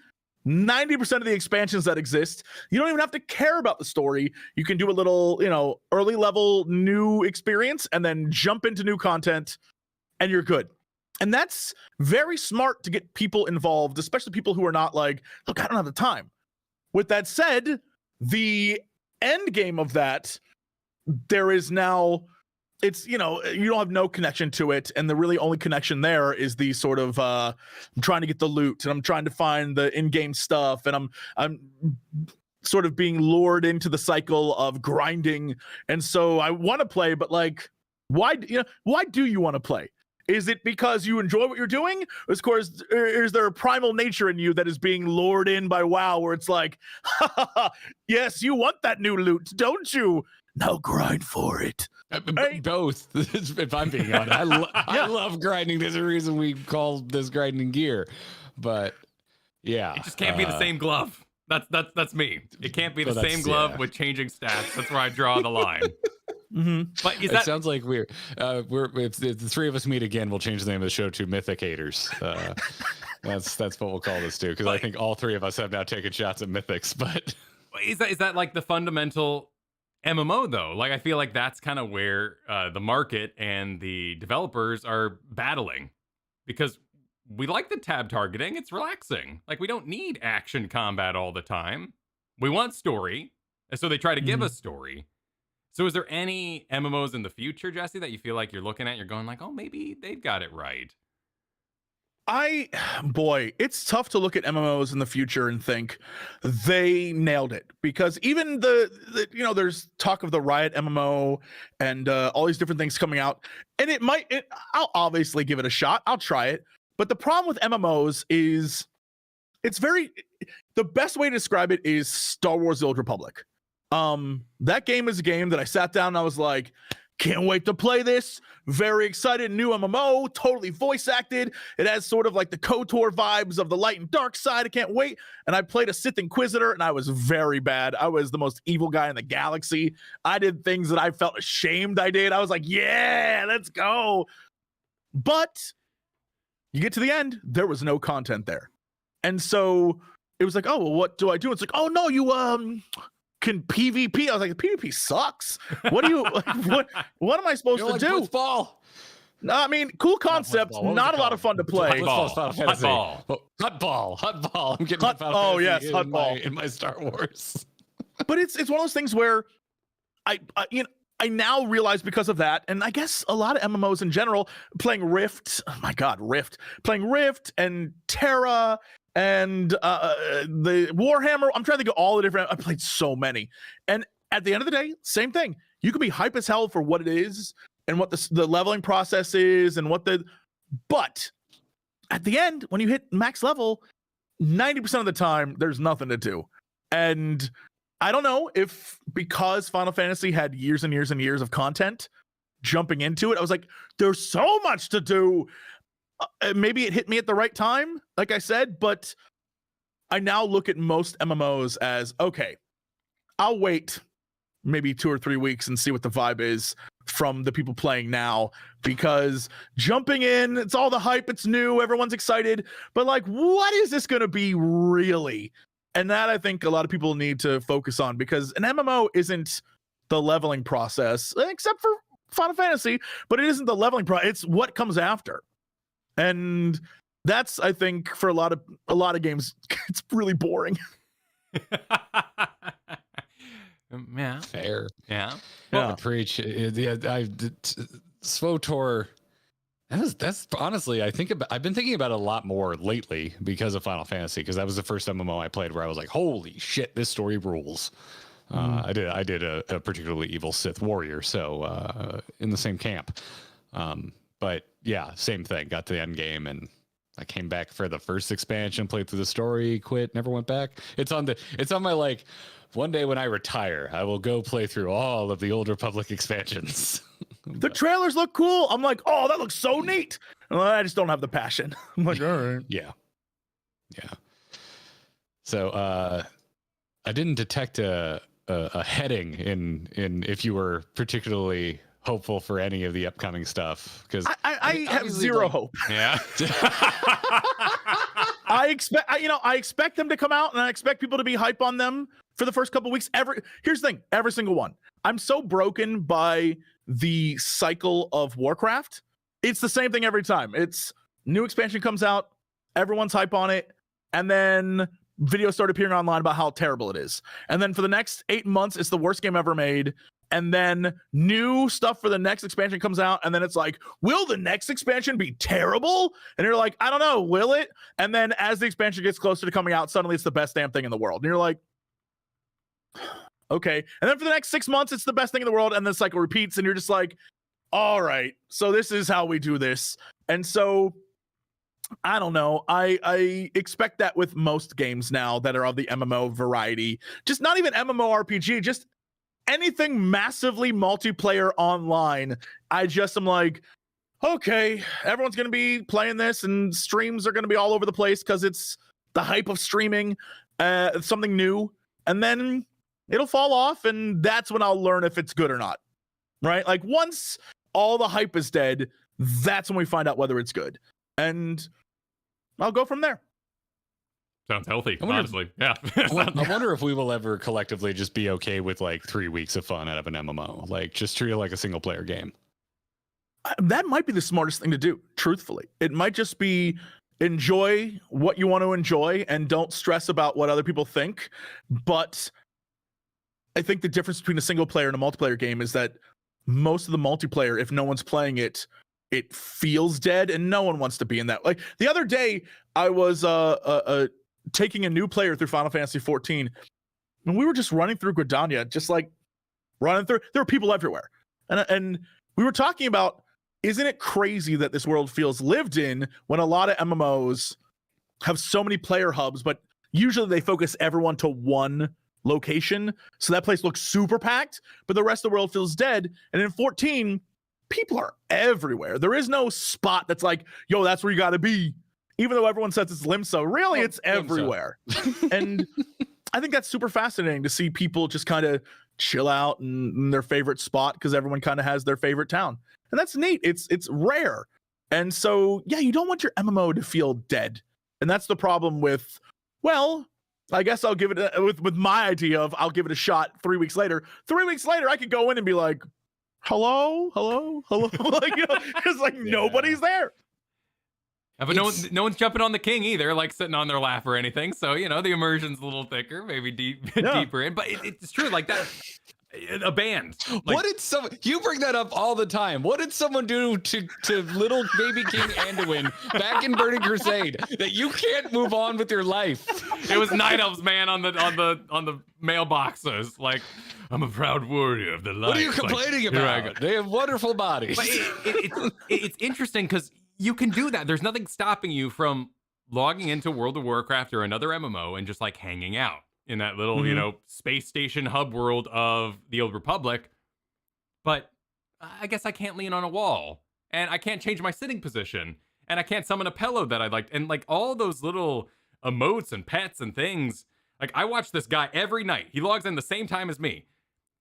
90% of the expansions that exist. You don't even have to care about the story. You can do a little, early level new experience and then jump into new content and you're good. And that's very smart to get people involved, especially people who are not like, look, I don't have the time. With that said, the end game of that, there is now, it's, you don't have no connection to it. And the really only connection there is the sort of, I'm trying to get the loot and I'm trying to find the in-game stuff. And I'm sort of being lured into the cycle of grinding. And so I want to play, but like, why do you want to play? Is it because you enjoy what you're doing? Or is there a primal nature in you that is being lured in by WoW, where it's like, yes, you want that new loot, don't you? Now grind for it. Both, if I'm being honest. I love grinding. There's a reason we call this grinding gear. But yeah. It just can't be the same glove. That's me. It can't be the same glove with changing stats. That's where I draw the line. But it sounds like we're if the three of us meet again, we'll change the name of the show to Mythicators. That's what we'll call this too, because I think all three of us have now taken shots at mythics. But is that like the fundamental MMO though? Like, I feel like that's kind of where the market and the developers are battling, because we like the tab targeting. It's relaxing. Like, we don't need action combat all the time. We want story, and so they try to give us story. So is there any MMOs in the future, Jesse, that you feel like you're looking at, you're going like, oh, maybe they've got it right? It's tough to look at MMOs in the future and think they nailed it, because even the there's talk of the Riot MMO and all these different things coming out, and I'll obviously give it a shot. I'll try it. But the problem with MMOs is the best way to describe it is Star Wars: The Old Republic. That game is a game that I sat down and I was like, can't wait to play this. Very excited. New MMO, totally voice acted. It has sort of like the KOTOR vibes of the light and dark side. I can't wait. And I played a Sith Inquisitor and I was very bad. I was the most evil guy in the galaxy. I did things that I felt ashamed I did. I was like, yeah, let's go. But you get to the end, there was no content there. And so it was like, oh, well, what do I do? It's like, oh no, you can PvP. I was like, PvP sucks. What do you what am I supposed to do? Blitzball. No, I mean, cool concept, not a lot of fun to play. Hot ball. I'm getting hot ball in my Star Wars. But it's one of those things where I now realize, because of that, and I guess a lot of MMOs in general, playing Rift. Oh my God, playing Rift and Terra and the Warhammer. I'm trying to think of all the different. I played so many, and at the end of the day, same thing. You can be hype as hell for what it is and what the leveling process is and but at the end, when you hit max level, 90% of the time there's nothing to do. And I don't know if because Final Fantasy had years and years and years of content jumping into it, I was like, there's so much to do. Maybe it hit me at the right time, like I said, but I now look at most MMOs as, okay, I'll wait maybe 2 or 3 weeks and see what the vibe is from the people playing now, because jumping in, it's all the hype, it's new, everyone's excited, but like, what is this going to be really? And that I think a lot of people need to focus on, because an MMO isn't the leveling process, except for Final Fantasy, but it isn't the leveling process. It's what comes after. And that's, I think, for a lot of games, it's really boring. Yeah. Fair. Yeah. Well, preach. SWTOR. That's honestly, I've been thinking about it a lot more lately because of Final Fantasy, because that was the first MMO I played where I was like, holy shit, this story rules. I did a particularly evil Sith warrior, so in the same camp. But yeah, same thing. Got to the end game and I came back for the first expansion, played through the story, quit, never went back. It's on my like, one day when I retire, I will go play through all of the Old Republic expansions. The trailers look cool. I'm like, oh, that looks so neat. Well, I just don't have the passion. I'm like, all right. Yeah. So I didn't detect a heading in if you were particularly hopeful for any of the upcoming stuff, because I have zero hope. Yeah. I expect them to come out, and I expect people to be hype on them for the first couple weeks. Here's the thing, every single one. I'm so broken by the cycle of Warcraft. It's the same thing every time. It's new expansion comes out, everyone's hype on it, and then videos start appearing online about how terrible it is. And then for the next 8 months, it's the worst game ever made. And then new stuff for the next expansion comes out, and then it's like, will the next expansion be terrible? And you're like, I don't know, will it? And then as the expansion gets closer to coming out, suddenly it's the best damn thing in the world. And you're like, okay. And then for the next 6 months, it's the best thing in the world, and the cycle repeats, and you're just like, all right, so this is how we do this. And so I don't know. I expect that with most games now that are of the MMO variety. Just not even MMORPG, just anything massively multiplayer online. I just am like, okay, everyone's going to be playing this, and streams are going to be all over the place because it's the hype of streaming, something new. And then it'll fall off, and that's when I'll learn if it's good or not. Right? Like, once all the hype is dead, that's when we find out whether it's good. And I'll go from there. Sounds healthy, honestly. Yeah. I wonder if we will ever collectively just be okay with like 3 weeks of fun out of an MMO. Like, just treat it like a single player game. That might be the smartest thing to do, truthfully. It might just be enjoy what you want to enjoy and don't stress about what other people think. But I think the difference between a single player and a multiplayer game is that most of the multiplayer, if no one's playing it, it feels dead, and no one wants to be in that. Like, the other day, I was taking a new player through Final Fantasy XIV, and we were just running through Gridania, just like running through. There were people everywhere, and we were talking about, isn't it crazy that this world feels lived in when a lot of MMOs have so many player hubs, but usually they focus everyone to one location, so that place looks super packed, but the rest of the world feels dead. And in 14, people are everywhere. There is no spot that's like, yo, that's where you got to be. Even though everyone says it's Limsa, really, it's everywhere. And I think that's super fascinating to see people just kind of chill out in their favorite spot, because everyone kind of has their favorite town. And that's neat. It's rare. And so, yeah, you don't want your MMO to feel dead. And that's the problem with, well, I guess I'll give it with my idea of I'll give it a shot 3 weeks later. 3 weeks later, I could go in and be like, hello. Like, you know, because like nobody's there. Yeah, but no one's jumping on the king either, like sitting on their lap or anything. So, you know, the immersion's a little thicker, maybe deeper in. But it's true, like that. A band. Like, what did you bring that up all the time? What did someone do to little baby King Anduin back in Burning Crusade that you can't move on with your life? It was Night Elves, man, on the mailboxes. Like, I'm a proud warrior of the light. What are you complaining about? They have wonderful bodies. But it's interesting because you can do that. There's nothing stopping you from logging into World of Warcraft or another MMO and just like hanging out. in that little, you know, space station hub world of the Old Republic. But I guess I can't lean on a wall, and I can't change my sitting position, and I can't summon a pillow that I liked, and like all those little emotes and pets and things. Like, I watch this guy every night. He logs in the same time as me.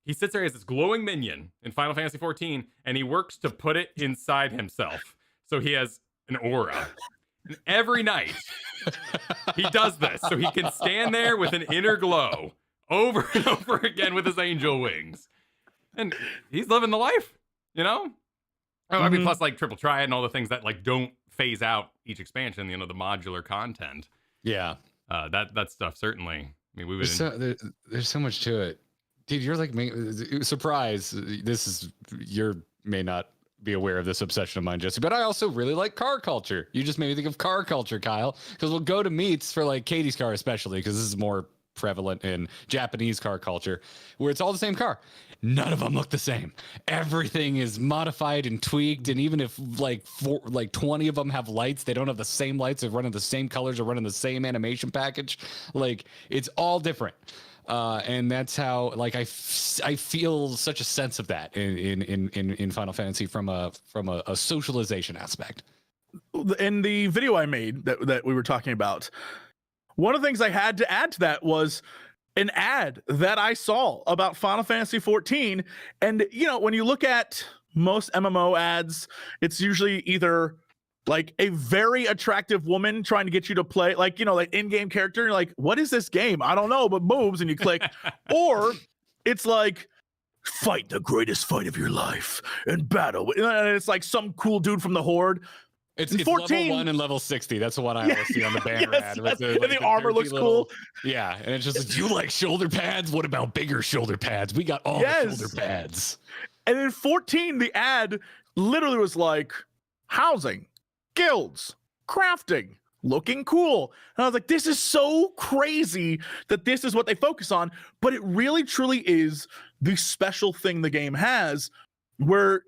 He sits there as this glowing minion in Final Fantasy XIV, and he works to put it inside himself. So he has an aura. And every night, he does this. So he can stand there with an inner glow over and over again with his angel wings. And he's living the life, you know? Oh, I mean, plus like Triple Triad and all the things that like don't phase out each expansion, you know, the modular content. Yeah. That stuff, certainly. I mean, there's so much to it. Dude, you're like, surprise. You may not be aware of this obsession of mine, Jesse, but I also really like car culture. You just made me think of car culture, Kyle, because we'll go to meets for like Katie's car, especially because this is more prevalent in Japanese car culture, where it's all the same car. None of them look the same. Everything is modified and tweaked, and even if like 20 of them have lights, they don't have the same lights. They're running the same colors or running the same animation package. Like, it's all different. And that's how, like, I feel such a sense of that in Final Fantasy from a socialization aspect. In the video I made that we were talking about, one of the things I had to add to that was an ad that I saw about Final Fantasy XIV. And, you know, when you look at most MMO ads, it's usually either like a very attractive woman trying to get you to play, like, you know, like in-game character. You're like, what is this game? I don't know, but moves, and you click. Or it's like, fight the greatest fight of your life and battle. And it's like some cool dude from the Horde. It's 14. Level 1 and level 60. That's the one I always see on the banner ad. And the armor looks cool. Yeah, and it's just, do you like shoulder pads? What about bigger shoulder pads? We got all the shoulder pads. And in 14, the ad literally was like, housing, guilds, crafting, looking cool. And I was like, this is so crazy that this is what they focus on. But it really, truly is the special thing the game has, where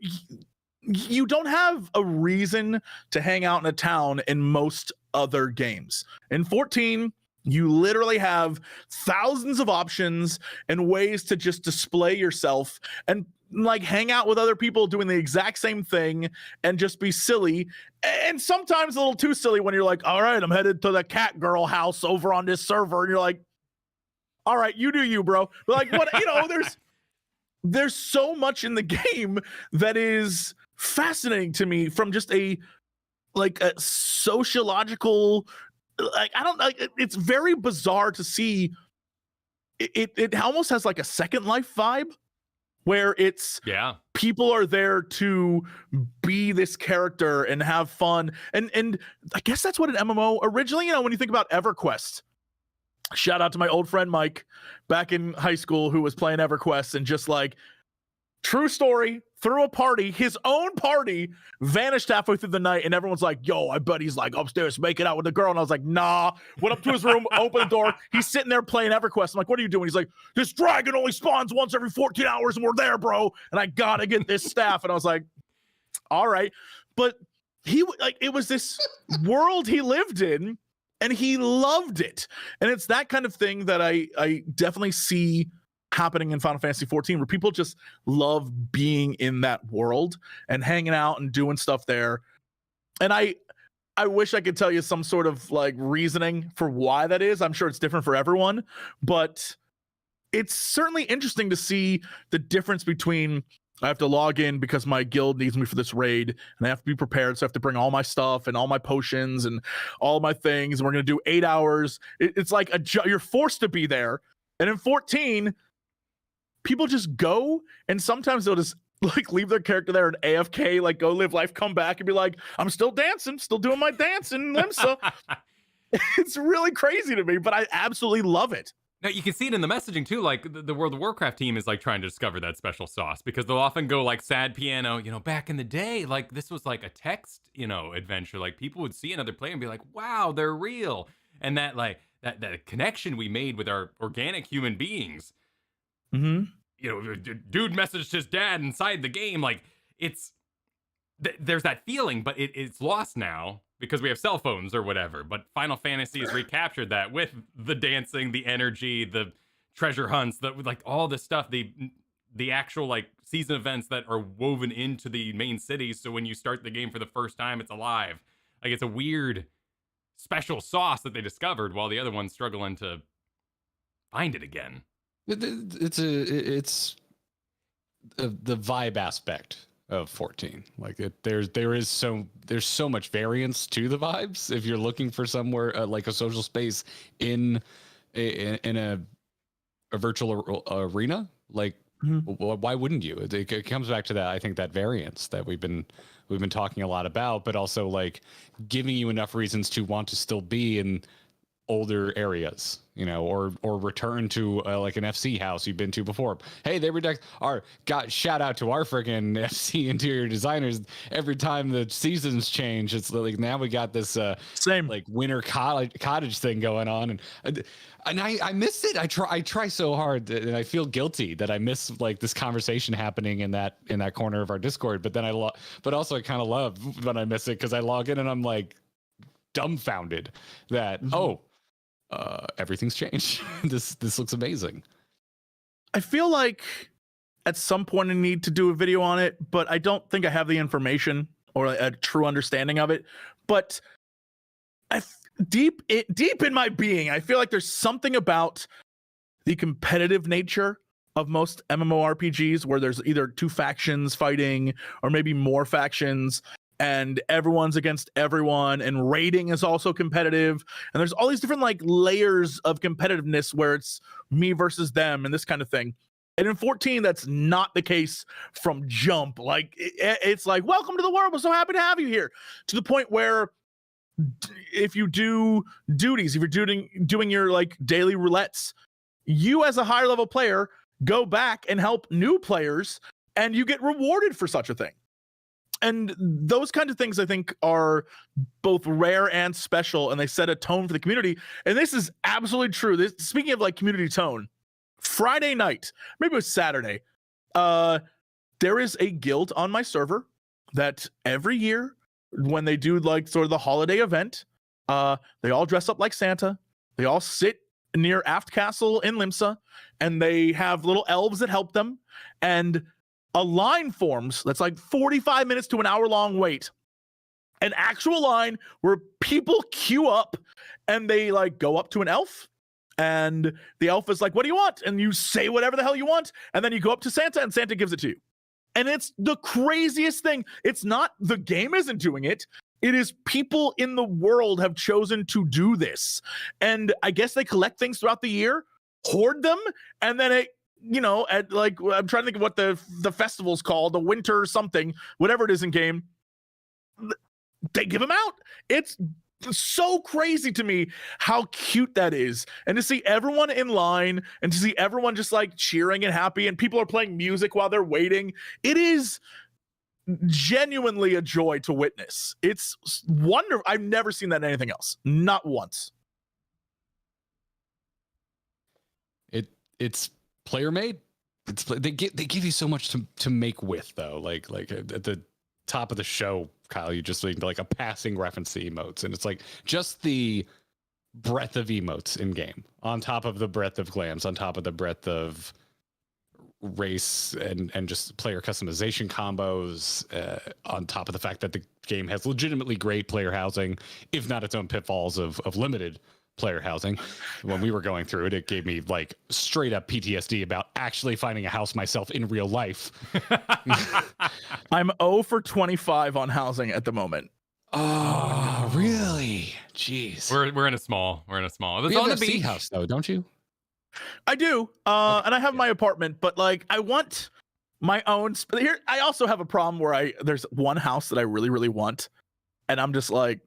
you don't have a reason to hang out in a town in most other games. In 14, you literally have thousands of options and ways to just display yourself and like hang out with other people doing the exact same thing and just be silly. And sometimes a little too silly when you're like, all right, I'm headed to the cat girl house over on this server. And you're like, all right, you do you, bro. But like, what, you know, there's so much in the game that is fascinating to me from just a sociological, like, I don't like, it's very bizarre to see. It almost has like a Second Life vibe, where it's people are there to be this character and have fun. And I guess that's what an MMO originally, you know, when you think about EverQuest, shout out to my old friend Mike back in high school who was playing EverQuest, and just like, true story, threw a party, his own party, vanished halfway through the night, and everyone's like, yo, I bet he's like upstairs making out with the girl. And I was like, nah. Went up to his room, opened the door. He's sitting there playing EverQuest. I'm like, what are you doing? He's like, this dragon only spawns once every 14 hours, and we're there, bro. And I gotta get this staff. And I was like, all right. But he, like, it was this world he lived in, and he loved it. And it's that kind of thing that I definitely see happening in Final Fantasy XIV, where people just love being in that world and hanging out and doing stuff there. And I wish I could tell you some sort of like reasoning for why that is. I'm sure it's different for everyone, but it's certainly interesting to see the difference between, I have to log in because my guild needs me for this raid, and I have to be prepared. So I have to bring all my stuff and all my potions and all my things. And we're going to do 8 hours. It's like you're forced to be there. And in 14, people just go, and sometimes they'll just like leave their character there and AFK, like go live life, come back and be like, I'm still dancing, still doing my dance in Limsa. It's really crazy to me, but I absolutely love it. Now, you can see it in the messaging too. Like the World of Warcraft team is like trying to discover that special sauce, because they'll often go like sad piano, you know, back in the day, like this was like a text, you know, adventure. Like people would see another player and be like, wow, they're real. And that like that connection we made with our organic human beings. Mm-hmm. You know, dude messaged his dad inside the game. Like there's that feeling, but it's lost now because we have cell phones or whatever. But Final Fantasy has recaptured that with the dancing, the energy, the treasure hunts, like all this stuff, the actual like season events that are woven into the main cities. So when you start the game for the first time, it's alive. Like it's a weird special sauce that they discovered while the other one's struggling to find it again. It's the vibe aspect of 14. Like there's so much variance to the vibes. If you're looking for somewhere like a social space in a virtual arena, like why wouldn't you? It comes back to that. I think that variance that we've been talking a lot about, but also like giving you enough reasons to want to still be in older areas, you know, or return to like an FC house you've been to before. Hey, they shout out to our freaking FC interior designers. Every time the seasons change, it's like now we got this same like winter cottage thing going on, and I miss it. I try so hard, and I feel guilty that I miss like this conversation happening in that corner of our Discord. But then but also I kind of love when I miss it because I log in and I'm like dumbfounded that everything's changed. This looks amazing. I feel like at some point I need to do a video on it, but I don't think I have the information or a true understanding of it. But deep in my being, I feel like there's something about the competitive nature of most MMORPGs where there's either two factions fighting or maybe more factions, and everyone's against everyone, and raiding is also competitive, and there's all these different like layers of competitiveness where it's me versus them and this kind of thing. And in 14, that's not the case from jump. Like it's like, welcome to the world, we're so happy to have you here, to the point where if you do duties, if you're doing your like daily roulettes, you as a higher level player go back and help new players, and you get rewarded for such a thing. And those kinds of things, I think, are both rare and special, and they set a tone for the community. And this is absolutely true. Speaking of like community tone, Friday night, maybe it was Saturday, there is a guild on my server that every year when they do like sort of the holiday event, they all dress up like Santa. They all sit near Aft Castle in Limsa, and they have little elves that help them. And a line forms that's like 45 minutes to an hour long wait. An actual line where people queue up and they like go up to an elf, and the elf is like, what do you want? And you say whatever the hell you want. And then you go up to Santa and Santa gives it to you. And it's the craziest thing. It's not the game isn't doing it. It is people in the world have chosen to do this. And I guess they collect things throughout the year, hoard them, and then it, you know, at like, I'm trying to think of what the festival's called, the winter something, whatever it is in game, they give them out. It's so crazy to me how cute that is. And to see everyone in line and to see everyone just like cheering and happy, and people are playing music while they're waiting. It is genuinely a joy to witness. It's wonderful. I've never seen that in anything else. Not once. It's player made. They give you so much to make with, though. Like at the top of the show, Kyle, you just like a passing reference to emotes, and it's like just the breadth of emotes in game, on top of the breadth of glams, on top of the breadth of race and just player customization combos, on top of the fact that the game has legitimately great player housing, if not its own pitfalls of limited player housing. When we were going through it, it gave me like straight up PTSD about actually finding a house myself in real life. I'm 0 for 25 on housing at the moment. Oh, really? Jeez. We're in a small. You have a sea house though, don't you? I do. Okay. And I have my apartment, but like I want my own here. I also have a problem where there's one house that I really, really want, and I'm just like,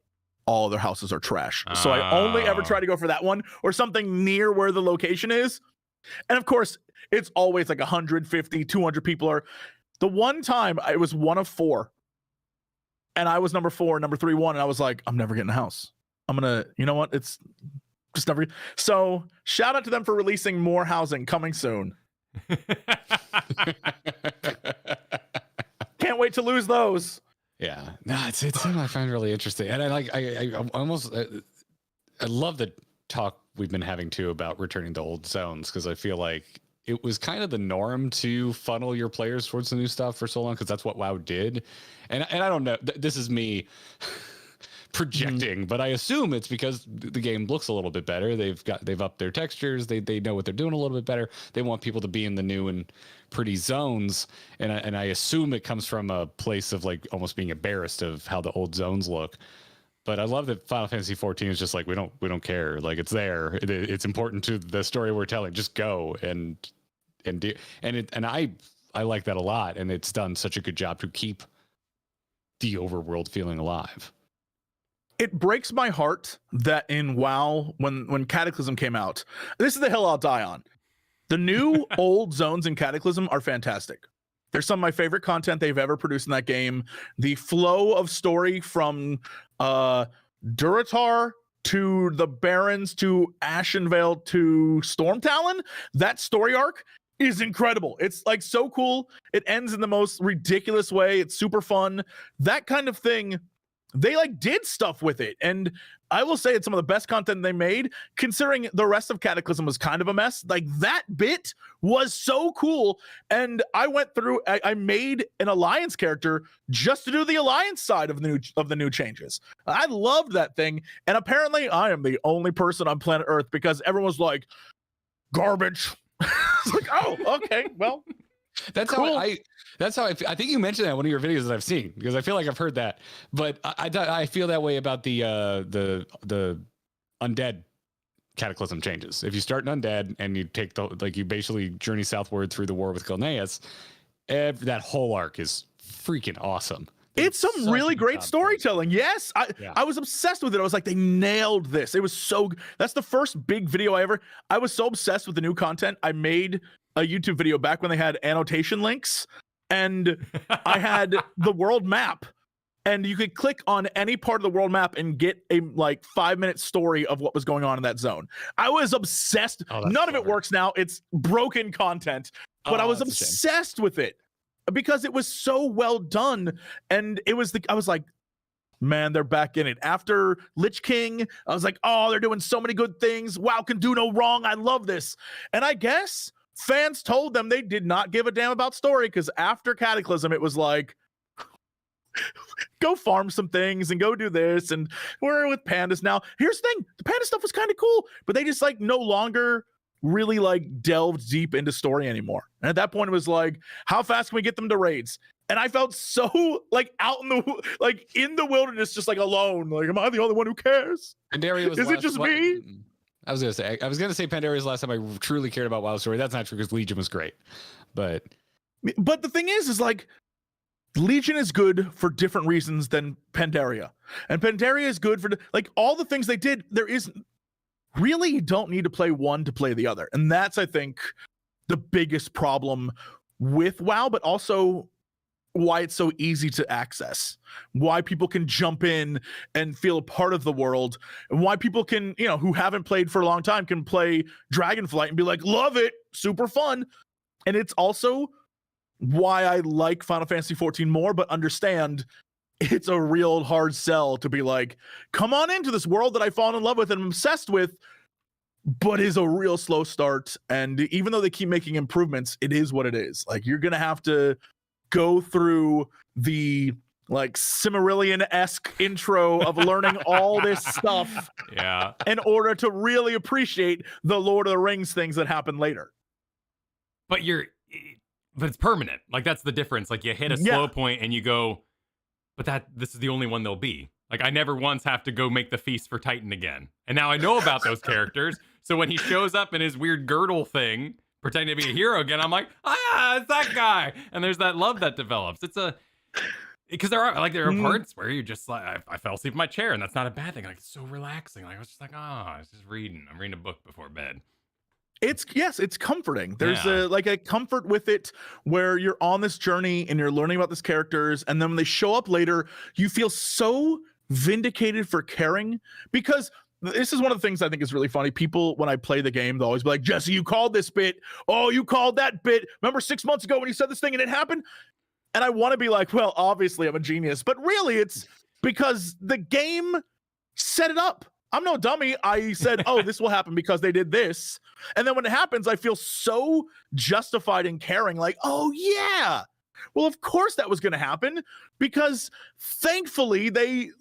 all other houses are trash. So I only ever try to go for that one or something near where the location is. And of course, it's always like 150, 200 people are. The one time I was one of 4, and I was number 4, number 3 won, and I was like, I'm never getting a house. I'm gonna, you know what? It's just never. So shout out to them for releasing more housing coming soon. Can't wait to lose those. Yeah, no, it's something I find really interesting, and I almost I love the talk we've been having too about returning to old zones, because I feel like it was kind of the norm to funnel your players towards the new stuff for so long, because that's what WoW did, and I don't know. This is me projecting, but I assume it's because the game looks a little bit better. They've upped their textures. They know what they're doing a little bit better. They want people to be in the new and pretty zones, and I assume it comes from a place of like almost being embarrassed of how the old zones look. But I love that Final Fantasy 14 is just like, we don't care. Like, it's there. It's important to the story we're telling. Just go and do. And I like that a lot. And it's done such a good job to keep the overworld feeling alive. It breaks my heart that in WoW, when Cataclysm came out, this is the hill I'll die on. The new old zones in Cataclysm are fantastic. They're some of my favorite content they've ever produced in that game. The flow of story from Durotar to the Barrens to Ashenvale to Stormtalon, that story arc is incredible. It's like so cool. It ends in the most ridiculous way. It's super fun. That kind of thing, they like did stuff with it. And I will say it's some of the best content they made, considering the rest of Cataclysm was kind of a mess. Like, that bit was so cool. And I went through, I made an Alliance character just to do the Alliance side of the new changes. I loved that thing. And apparently I am the only person on planet Earth, because everyone's like, garbage. It's like, oh, okay, well. That's cool. how I think you mentioned that in one of your videos that I've seen, because I feel like I've heard that, but I feel that way about the undead Cataclysm changes. If you start an undead and you take you basically journey southward through the war with Gilneas, that whole arc is freaking awesome. It's some really great storytelling. Yes, I was obsessed with it. I was like, they nailed this. It was so. That's the first big video I was so obsessed with the new content. I made a YouTube video back when they had annotation links, and I had the world map, and you could click on any part of the world map and get a 5-minute story of what was going on in that zone. I was obsessed. None of it works now. It's broken content, but I was obsessed with it because it was so well done. And I was like, man, they're back in it. After Lich King, I was like, oh, they're doing so many good things. WoW can do no wrong. I love this. And I guess fans told them they did not give a damn about story, because after Cataclysm, it was like, go farm some things and go do this, and we're with pandas now. Here's the thing, the panda stuff was kind of cool, but they just no longer really delved deep into story anymore. And at that point, it was like, how fast can we get them to raids? And I felt so out in the wilderness, just alone. Like, am I the only one who cares? Pandaria was Is it just me? I was gonna say Pandaria was the last time I truly cared about WoW story. That's not true, because Legion was great, but the thing is Legion is good for different reasons than Pandaria, and Pandaria is good for all the things they did. There is really, you don't need to play one to play the other, and that's, I think, the biggest problem with WoW, but also why it's so easy to access, why people can jump in and feel a part of the world, and why people can, who haven't played for a long time, can play Dragonflight and be like, love it, super fun. And it's also why I like Final Fantasy 14 more, but understand it's a real hard sell to be like, come on into this world that I've fallen in love with and I'm obsessed with, but is a real slow start. And even though they keep making improvements, it is what it is. You're going to have to go through the Cimmerillion-esque intro of learning all this stuff in order to really appreciate the Lord of the Rings things that happen later. But it's permanent. That's the difference. You hit a slow point and you go, but this is the only one there'll be. I never once have to go make the feast for Titan again. And now I know about those characters. So when he shows up in his weird girdle thing, pretending to be a hero again, I'm like, it's that guy. And there's that love that develops. Because there are parts where you just I fell asleep in my chair, and that's not a bad thing. It's so relaxing. I was just I was just reading. I'm reading a book before bed. It's comforting. There's a comfort with it, where you're on this journey and you're learning about these characters, and then when they show up later, you feel so vindicated for caring, because this is one of the things I think is really funny. People, when I play the game, they'll always be like, Jesse, you called this bit. Oh, you called that bit. Remember 6 months ago when you said this thing and it happened? And I want to be like, well, obviously I'm a genius, but really it's because the game set it up. I'm no dummy. I said, oh, this will happen because they did this. And then when it happens, I feel so justified in caring, like, oh yeah, well, of course that was going to happen, because thankfully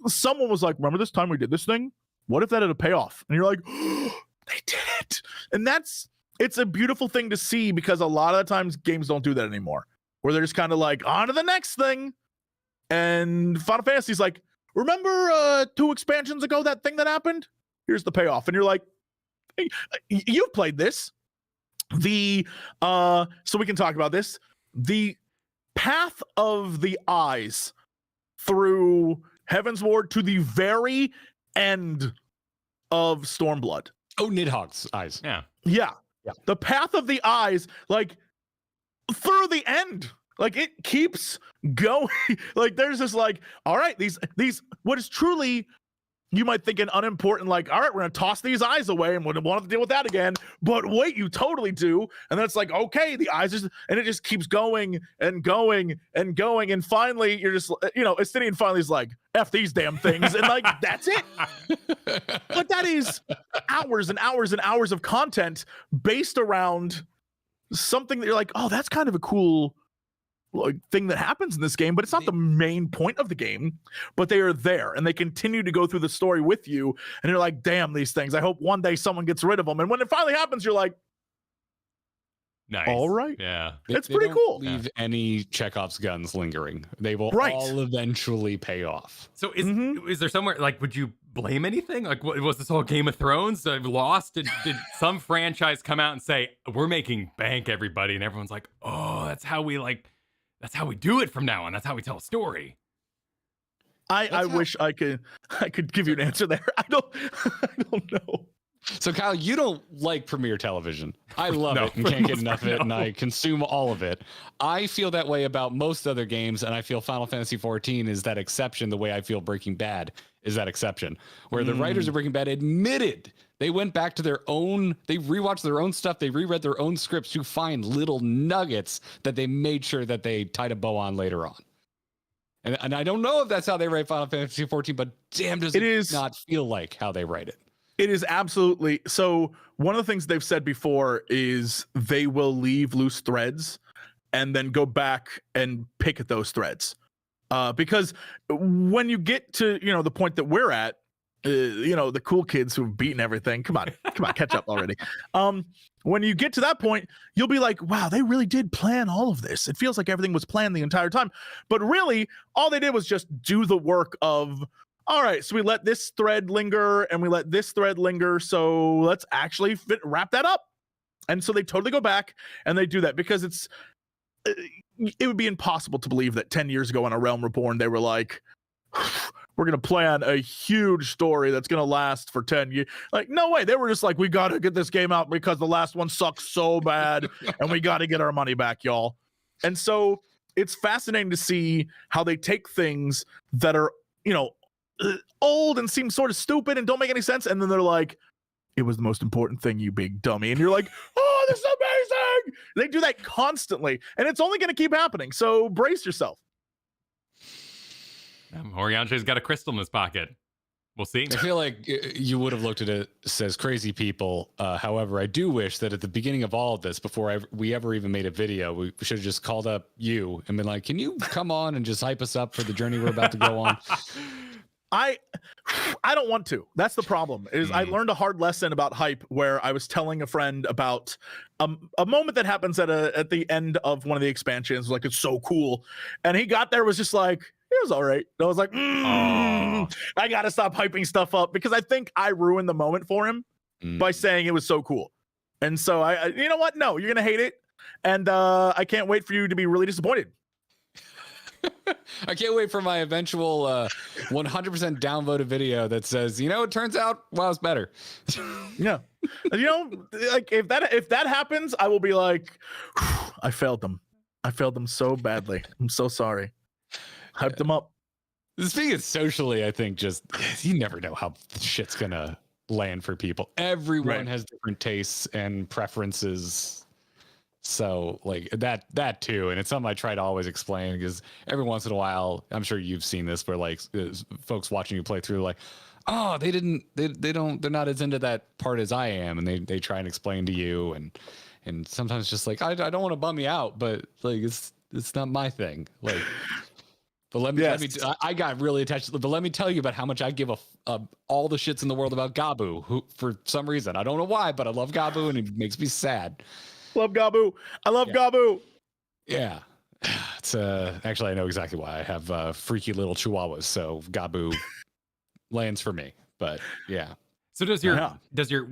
someone was like, remember this time we did this thing? What if that had a payoff? And you're like, oh, they did it. And it's a beautiful thing to see, because a lot of the times games don't do that anymore, where they're just kind of like, on to the next thing. And Final Fantasy's like, remember 2 expansions ago, that thing that happened? Here's the payoff. And you're like, hey, you've played this. So we can talk about this. The path of the eyes through Heaven's Ward to the very end of Stormblood. Oh, Nidhogg's eyes. Yeah. The path of the eyes, like, through the end. Like, it keeps going. Like, there's this, like, all right, these what is truly, you might think, an unimportant, like, all right, we're gonna toss these eyes away and we don't want to deal with that again. But wait, you totally do. And then it's like, okay, the eyes and it just keeps going and going and going. And finally, you're just, Estinian finally is like, F these damn things. And like, that's it. But that is hours and hours and hours of content based around something that you're like, oh, that's kind of a cool, like, thing that happens in this game, but it's not the main point of the game. But they are there and they continue to go through the story with you, and you're like, damn, these things, I hope one day someone gets rid of them. And when it finally happens, you're like, nice. All right. Yeah. It's pretty cool. Leave any Chekhov's guns lingering. They will all eventually pay off. So is there somewhere, like, would you blame anything? Like, what was this whole Game of Thrones lost? Did some franchise come out and say, we're making bank, everybody, and everyone's like, oh, that's how we do it from now on. That's how we tell a story. I wish I could give you an answer there. I don't know. So Kyle, you don't like Premiere Television. I love it and can't get enough of it, and I consume all of it. I feel that way about most other games, and I feel Final Fantasy XIV is that exception, the way I feel Breaking Bad is that exception, where the writers of Breaking Bad admitted they went back to their own, they rewatched their own stuff, they reread their own scripts to find little nuggets that they made sure that they tied a bow on later on. And I don't know if that's how they write Final Fantasy XIV, but damn, does it not feel like how they write it. It is absolutely. So one of the things they've said before is they will leave loose threads and then go back and pick at those threads. Because when you get to, the point that we're at, the cool kids who've beaten everything, come on, catch up already. When you get to that point, you'll be like, wow, they really did plan all of this. It feels like everything was planned the entire time. But really, all they did was just do the work of, all right, so we let this thread linger and we let this thread linger. So let's actually wrap that up. And so they totally go back and they do that, because it would be impossible to believe that 10 years ago on A Realm Reborn, they were like, we're going to plan a huge story that's going to last for 10 years. Like, no way. They were just like, we got to get this game out because the last one sucks so bad and we got to get our money back, y'all. And so it's fascinating to see how they take things that are, old and seem sort of stupid and don't make any sense. And then they're like, it was the most important thing, you big dummy. And you're like, oh, this is amazing. They do that constantly, and it's only going to keep happening. So brace yourself. Oriante's got a crystal in his pocket. We'll see. I feel like you would have looked at it, says crazy people. However, I do wish that at the beginning of all of this, before we ever even made a video, we should have just called up you and been like, can you come on and just hype us up for the journey we're about to go on? I don't want to. That's the problem. I learned a hard lesson about hype, where I was telling a friend about a moment that happens at the end of one of the expansions. Like, it's so cool. And he got there, was just like, it was all right. And I was like, I got to stop hyping stuff up, because I think I ruined the moment for him by saying it was so cool. And so you know what? No, you're going to hate it. And I can't wait for you to be really disappointed. I can't wait for my eventual 100% downvoted video that says, it turns out WoW's better. Yeah. Like, if that happens, I will be like, I failed them. I failed them so badly. I'm so sorry. Hyped them up. Speaking of socially, I think just, you never know how shit's going to land for people. Everyone has different tastes and preferences. So like that too, and it's something I try to always explain because every once in a while, I'm sure you've seen this where like folks watching you play through like, oh, they're not as into that part as I am, and they try and explain to you, and sometimes just like I don't want to bum you out, but like it's not my thing, like. But let me I got really attached. But let me tell you about how much I give all the shits in the world about Gabu, who for some reason I don't know why, but I love Gabu and it makes me sad. Love Gabu. I love Gabu. Yeah. It's actually I know exactly why. I have freaky little chihuahuas, so Gabu lands for me. But yeah. So does your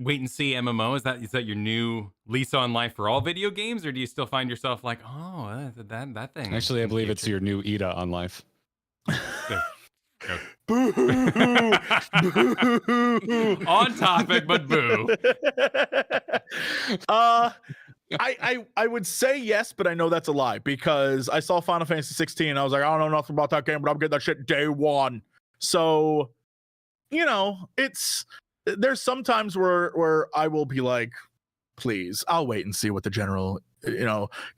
wait and see MMO, is that your new lease on life for all video games, or do you still find yourself like, oh, that thing? Actually, I believe it's your new Ida on life. Boo! Boo! On topic, but boo. I would say yes, but I know that's a lie because I saw Final Fantasy 16 and I was like, I don't know nothing about that game, but I'm getting that shit day one. So, you know, there's sometimes where I will be like, please, I'll wait and see what the general,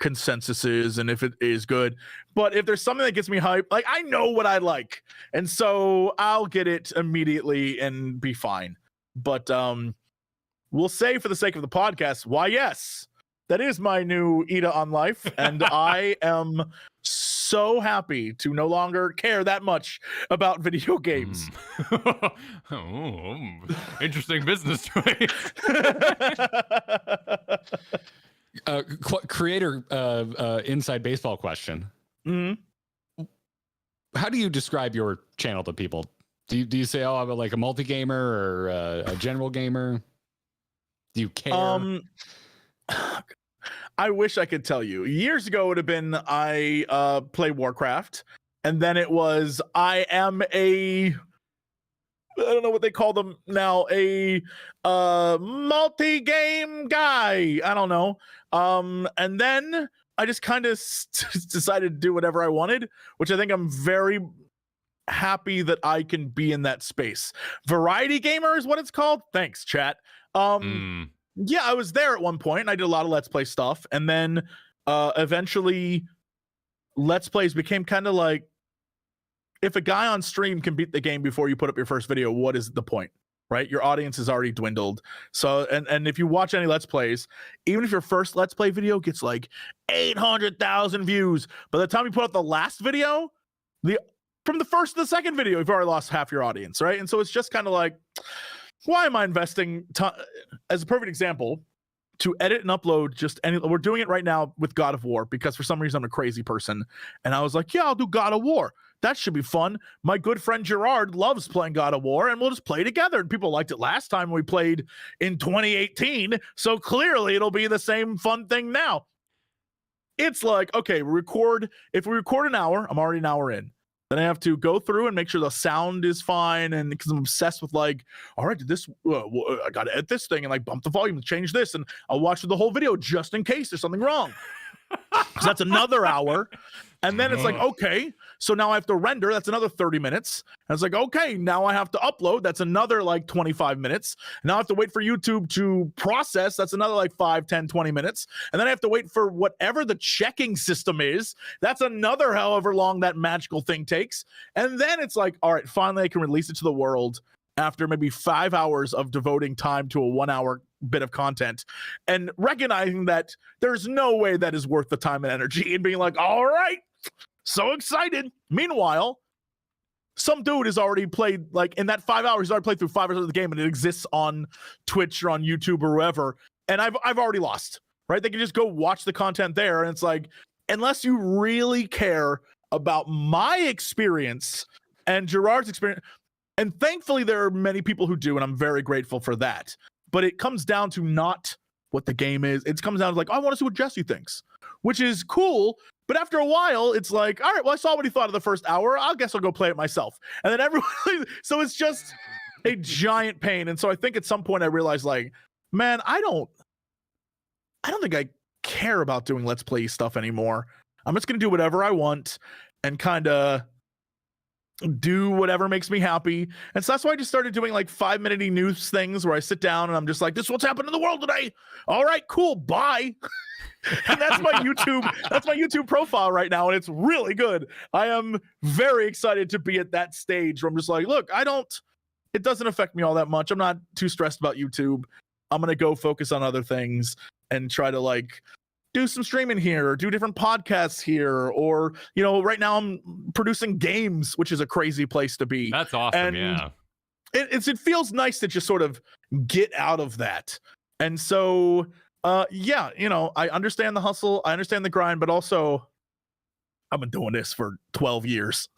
consensus is and if it is good. But if there's something that gets me hyped, like I know what I like, and so I'll get it immediately and be fine. But we'll say for the sake of the podcast, why yes, that is my new Ida on life, and I am so happy to no longer care that much about video games. Interesting business choice. Creator inside baseball question. Mm-hmm. How do you describe your channel to people? Do you say, oh, I'm like a multi-gamer or a general gamer? Do you care? I wish I could tell you. Years ago, it would have been I play Warcraft, and then it was I am I don't know what they call them now, a multi-game guy. I don't know. And then I just kind of decided to do whatever I wanted, which I think I'm very happy that I can be in that space. Variety gamer is what it's called. Thanks, chat. Yeah, I was there at one point and I did a lot of Let's Play stuff. And then eventually Let's Plays became kind of like, if a guy on stream can beat the game before you put up your first video, what is the point, right? Your audience has already dwindled. So, and if you watch any Let's Plays, even if your first Let's Play video gets like 800,000 views, by the time you put up the last video, from the first to the second video, you've already lost half your audience, right? And so it's just kind of like, why am I investing as a perfect example to edit and upload we're doing it right now with God of War because for some reason I'm a crazy person. And I was like, yeah, I'll do God of War. That should be fun. My good friend Gerard loves playing God of War and we'll just play together. And people liked it last time we played in 2018. So clearly it'll be the same fun thing now. It's like, okay, if we record an hour, I'm already an hour in. Then I have to go through and make sure the sound is fine. And because I'm obsessed with like, all right, I got to edit this thing and like bump the volume and change this. And I'll watch the whole video just in case there's something wrong. So that's another hour. And then it's like, okay, so now I have to render. That's another 30 minutes. And it's like, okay, now I have to upload. That's another like 25 minutes. Now I have to wait for YouTube to process. That's another like 5, 10, 20 minutes. And then I have to wait for whatever the checking system is. That's another however long that magical thing takes. And then it's like, all right, finally I can release it to the world after maybe 5 hours of devoting time to a 1 hour bit of content and recognizing that there's no way that is worth the time and energy and being like, all right, so excited. Meanwhile, some dude has already played, like in that 5 hours, he's already played through 5 hours of the game and it exists on Twitch or on YouTube or wherever. And I've already lost, right? They can just go watch the content there. And it's like, unless you really care about my experience and Gerard's experience, and thankfully there are many people who do, and I'm very grateful for that. But it comes down to not what the game is. It comes down to like, I want to see what Jesse thinks, which is cool. But after a while, it's like, all right, well, I saw what he thought of the first hour. I guess I'll go play it myself. And then everyone, so it's just a giant pain. And so I think at some point I realized like, man, I don't think I care about doing Let's Play stuff anymore. I'm just going to do whatever I want and kind of do whatever makes me happy. And so that's why I just started doing like 5-minute news things where I sit down and I'm just like, this is what's happened in the world today. All right, cool. Bye. And that's my YouTube profile right now. And it's really good. I am very excited to be at that stage where I'm just like, look, it doesn't affect me all that much. I'm not too stressed about YouTube. I'm going to go focus on other things and try to like do some streaming here or do different podcasts here. Or, right now I'm producing games, which is a crazy place to be. That's awesome. And it feels nice to just sort of get out of that. And so, I understand the hustle. I understand the grind, but also I've been doing this for 12 years.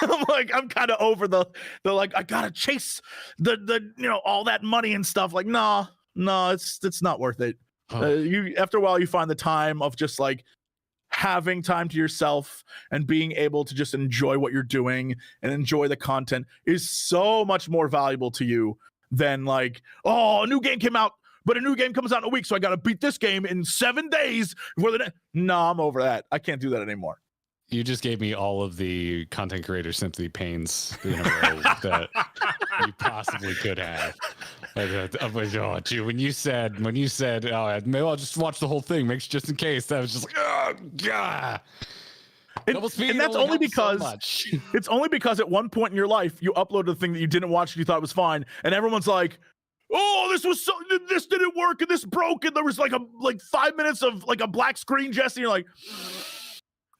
I'm kind of over the like, I gotta chase the all that money and stuff. Like, no, it's not worth it. You after a while you find the time of just like having time to yourself and being able to just enjoy what you're doing and enjoy the content is so much more valuable to you than like, a new game came out, but a new game comes out in a week, so I gotta beat this game in 7 days before no, I'm over that. I can't do that anymore. You just gave me all of the content creator sympathy pains in a row that you possibly could have. When you said, maybe I'll just watch the whole thing, makes just in case. I was just like, oh god. And that's only because it's only because at one point in your life you uploaded a thing that you didn't watch and you thought was fine, and everyone's like, oh, this didn't work and this broke, and there was like 5 minutes of like a black screen, Jesse. And you're like,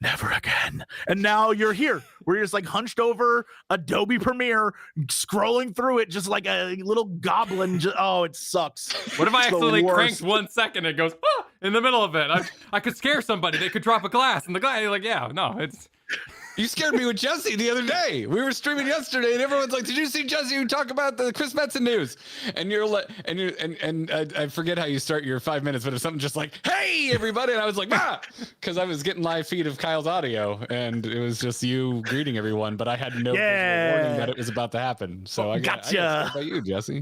never again. And now you're here. We're just like hunched over Adobe Premiere, scrolling through it just like a little goblin. It sucks. What if I accidentally cranked 1 second and it goes in the middle of it? I could scare somebody. They could drop a glass, and the guy like, it's. You scared me with Jesse the other day. We were streaming yesterday, and everyone's like, "Did you see Jesse talk about the Chris Metzen news?" And you're like, and I forget how you start your 5 minutes, but it's something just like, "Hey, everybody!" And I was like, because I was getting live feed of Kyle's audio, and it was just you greeting everyone, but I had no visual warning that it was about to happen. So I got about you, Jesse.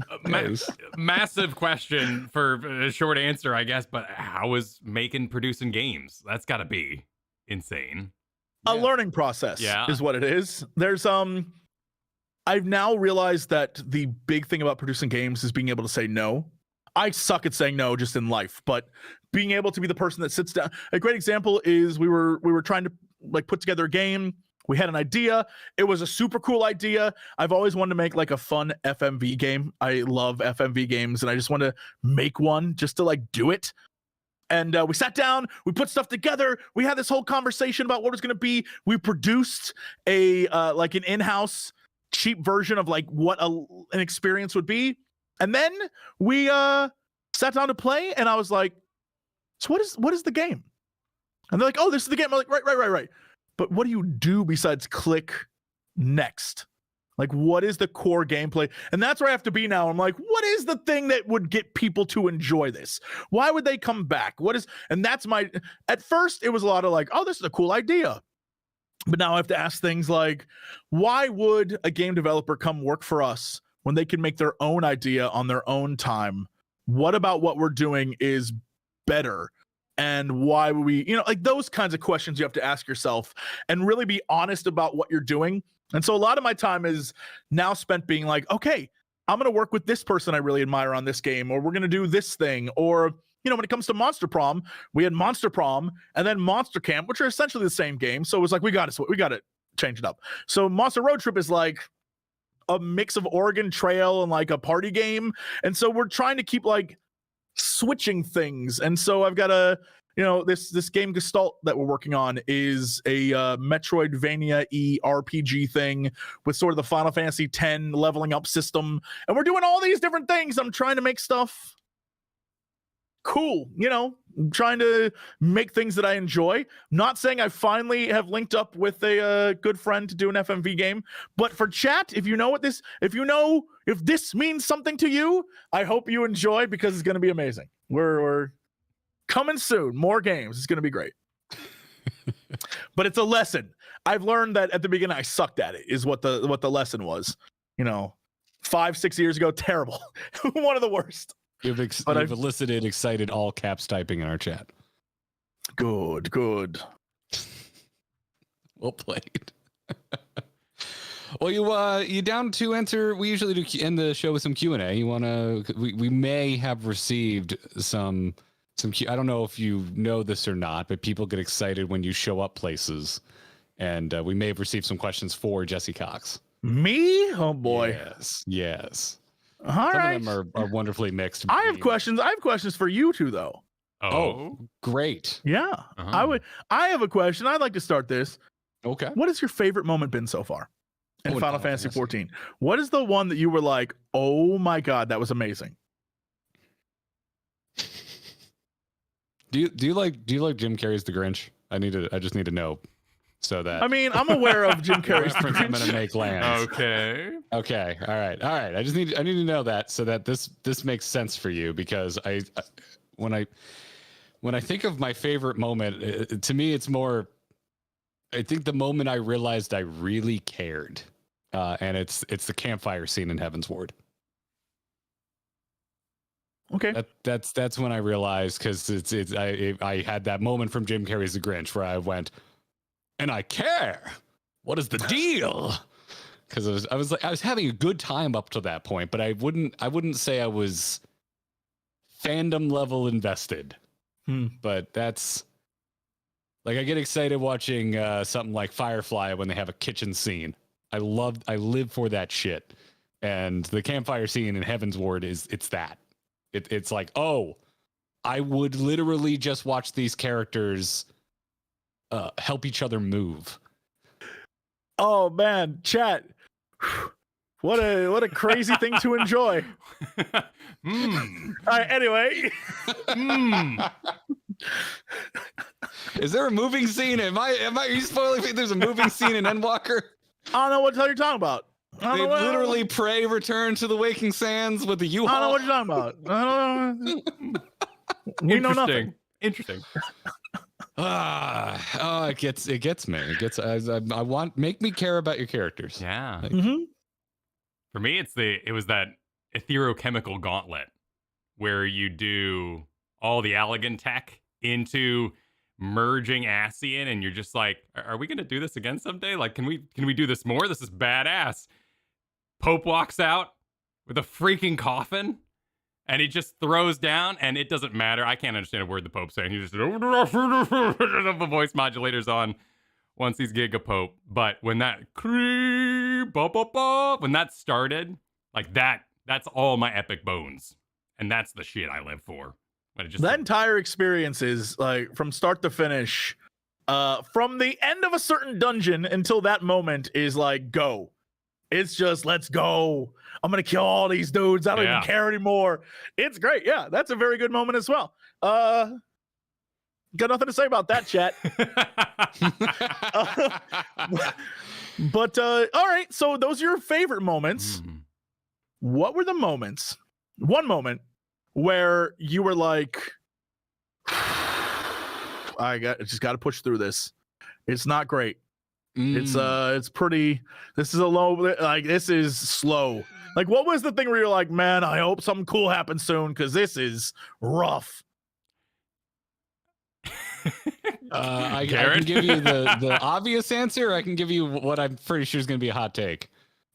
Massive question for a short answer, I guess. But how is producing games? That's got to be insane. A learning process is what it is. There's I've now realized that the big thing about producing games is being able to say no. I suck at saying no just in life, but being able to be the person that sits down. A great example is we were trying to like put together a game. We had an idea. It was a super cool idea. I've always wanted to make like a fun FMV game. I love FMV games, and I just want to make one just to like do it. And we sat down, we put stuff together. We had this whole conversation about what it was going to be. We produced an in-house cheap version of like what an experience would be. And then we sat down to play, and I was like, so what is the game? And they're like, oh, this is the game. I'm like, right. But what do you do besides click next? Like, what is the core gameplay? And that's where I have to be now. I'm like, what is the thing that would get people to enjoy this? Why would they come back? At first it was a lot of like, oh, this is a cool idea. But now I have to ask things like, why would a game developer come work for us when they can make their own idea on their own time? What about what we're doing is better? And why would we, like those kinds of questions you have to ask yourself and really be honest about what you're doing. And so a lot of my time is now spent being like, okay, I'm going to work with this person I really admire on this game, or we're going to do this thing. Or, when it comes to Monster Prom, we had Monster Prom and then Monster Camp, which are essentially the same game. So it was like, we got to change it up. So Monster Road Trip is like a mix of Oregon Trail and like a party game. And so we're trying to keep like switching things. And so I've got this game Gestalt that we're working on is a Metroidvania-y RPG thing with sort of the Final Fantasy X leveling up system. And we're doing all these different things. I'm trying to make stuff cool, I'm trying to make things that I enjoy. Not saying I finally have linked up with a good friend to do an FMV game, but for chat, if this means something to you, I hope you enjoy, because it's going to be amazing. We're coming soon. More games. It's going to be great. But it's a lesson. I've learned that at the beginning I sucked at it, is what the lesson was. 5-6 years ago, terrible. One of the worst. You've elicited excited all caps typing in our chat. Good. Well played. Well, you down to enter? We usually do end the show with some Q&A. You wanna? We may have received some. I don't know if you know this or not, but people get excited when you show up places, and we may have received some questions for Jesse Cox. Me? Oh boy. Yes. All right. Some of them are wonderfully mixed. I have questions. I have questions for you two, though. Oh, great. Yeah. I have a question. I'd like to start this. Okay. What has your favorite moment been so far in Final Fantasy XIV? What is the one that you were like, oh my god, that was amazing? Do you like Jim Carrey's The Grinch? I just need to know. So that, I mean, I'm aware of Jim Carrey's reference I'm gonna make lands. Okay. All right. I need to know that so that this makes sense for you, because when I think of my favorite moment, to me it's more, I think the moment I realized I really cared, and it's the campfire scene in Heaven's Ward. Okay. That's when I realized, because I had that moment from Jim Carrey's The Grinch where I went, and I care. What is the deal? Because I was having a good time up to that point, but I wouldn't say I was fandom level invested. But that's like, I get excited watching something like Firefly when they have a kitchen scene. I live for that shit. And the campfire scene in Heaven's Ward it's that. It's like, oh, I would literally just watch these characters help each other move. Oh man, chat. What a crazy thing to enjoy. All right, anyway. Is there a moving scene? Are you spoiling me? There's a moving scene in Endwalker? I don't know what the hell you're talking about. They literally pray return to the waking sands with the U-Haul. I don't know what you're talking about. We know nothing. Interesting. It gets me. I want, make me care about your characters. Yeah. Like, for me, it was that etherochemical gauntlet where you do all the elegant tech into merging Ascian, and you're just like, are we gonna do this again someday? Like, can we do this more? This is badass. Pope walks out with a freaking coffin, and he just throws down, and it doesn't matter. I can't understand a word the Pope's saying. He just the voice modulator's on once he's Giga Pope. But when that when that started, like that's all my epic bones, and that's the shit I live for. That entire experience is like from start to finish, from the end of a certain dungeon until that moment is like, go. It's just, let's go. I'm going to kill all these dudes. I don't even care anymore. It's great. Yeah, that's a very good moment as well. Got nothing to say about that, chat. But all right, so those are your favorite moments. What were the moments? One moment where you were like, I just got to push through this. It's not great. It's pretty. This is a low. Like, this is slow. Like, what was the thing where you're like, man, I hope something cool happens soon because this is rough. I can give you the obvious answer. Or I can give you what I'm pretty sure is going to be a hot take.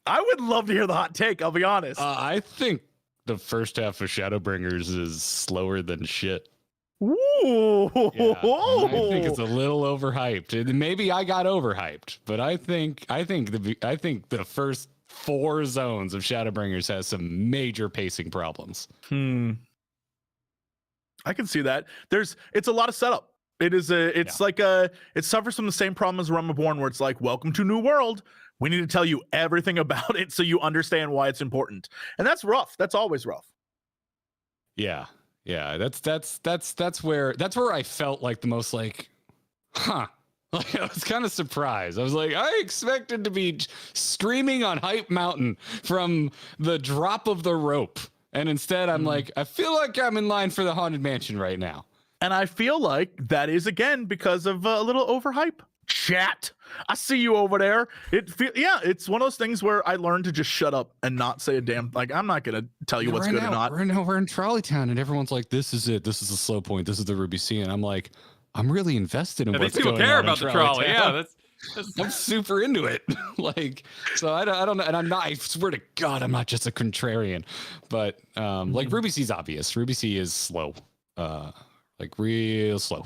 I would love to hear the hot take. I'll be honest. I think the first half of Shadowbringers is slower than shit. Ooh. Yeah, I think it's a little overhyped. Maybe I got overhyped, but I think the first 4 zones of Shadowbringers has some major pacing problems. I can see that. It's a lot of setup. It suffers from the same problem as Realm Reborn, where it's like, welcome to New World. We need to tell you everything about it so you understand why it's important. And that's rough. That's always rough. Yeah. Yeah, that's where I felt like the most like, huh. Like, I was kind of surprised. I was like, I expected to be screaming on Hype Mountain from the drop of the rope. And instead I'm like, I feel like I'm in line for the Haunted Mansion right now. And I feel like that is, again, because of a little overhype. Chat, I see you over there. It's one of those things where I learned to just shut up and not say a damn, like, I'm not gonna tell you what's good or not. We're in Trolley Town, and everyone's like, this is it. This is the slow point. This is the Ruby Sea. And I'm like, I'm really invested in what's going on. These people care about the trolley. Yeah, I'm super into it. Like, so I don't know. And I'm not, I swear to God, I'm not just a contrarian, but like Ruby C is obvious. Ruby C is slow, like real slow.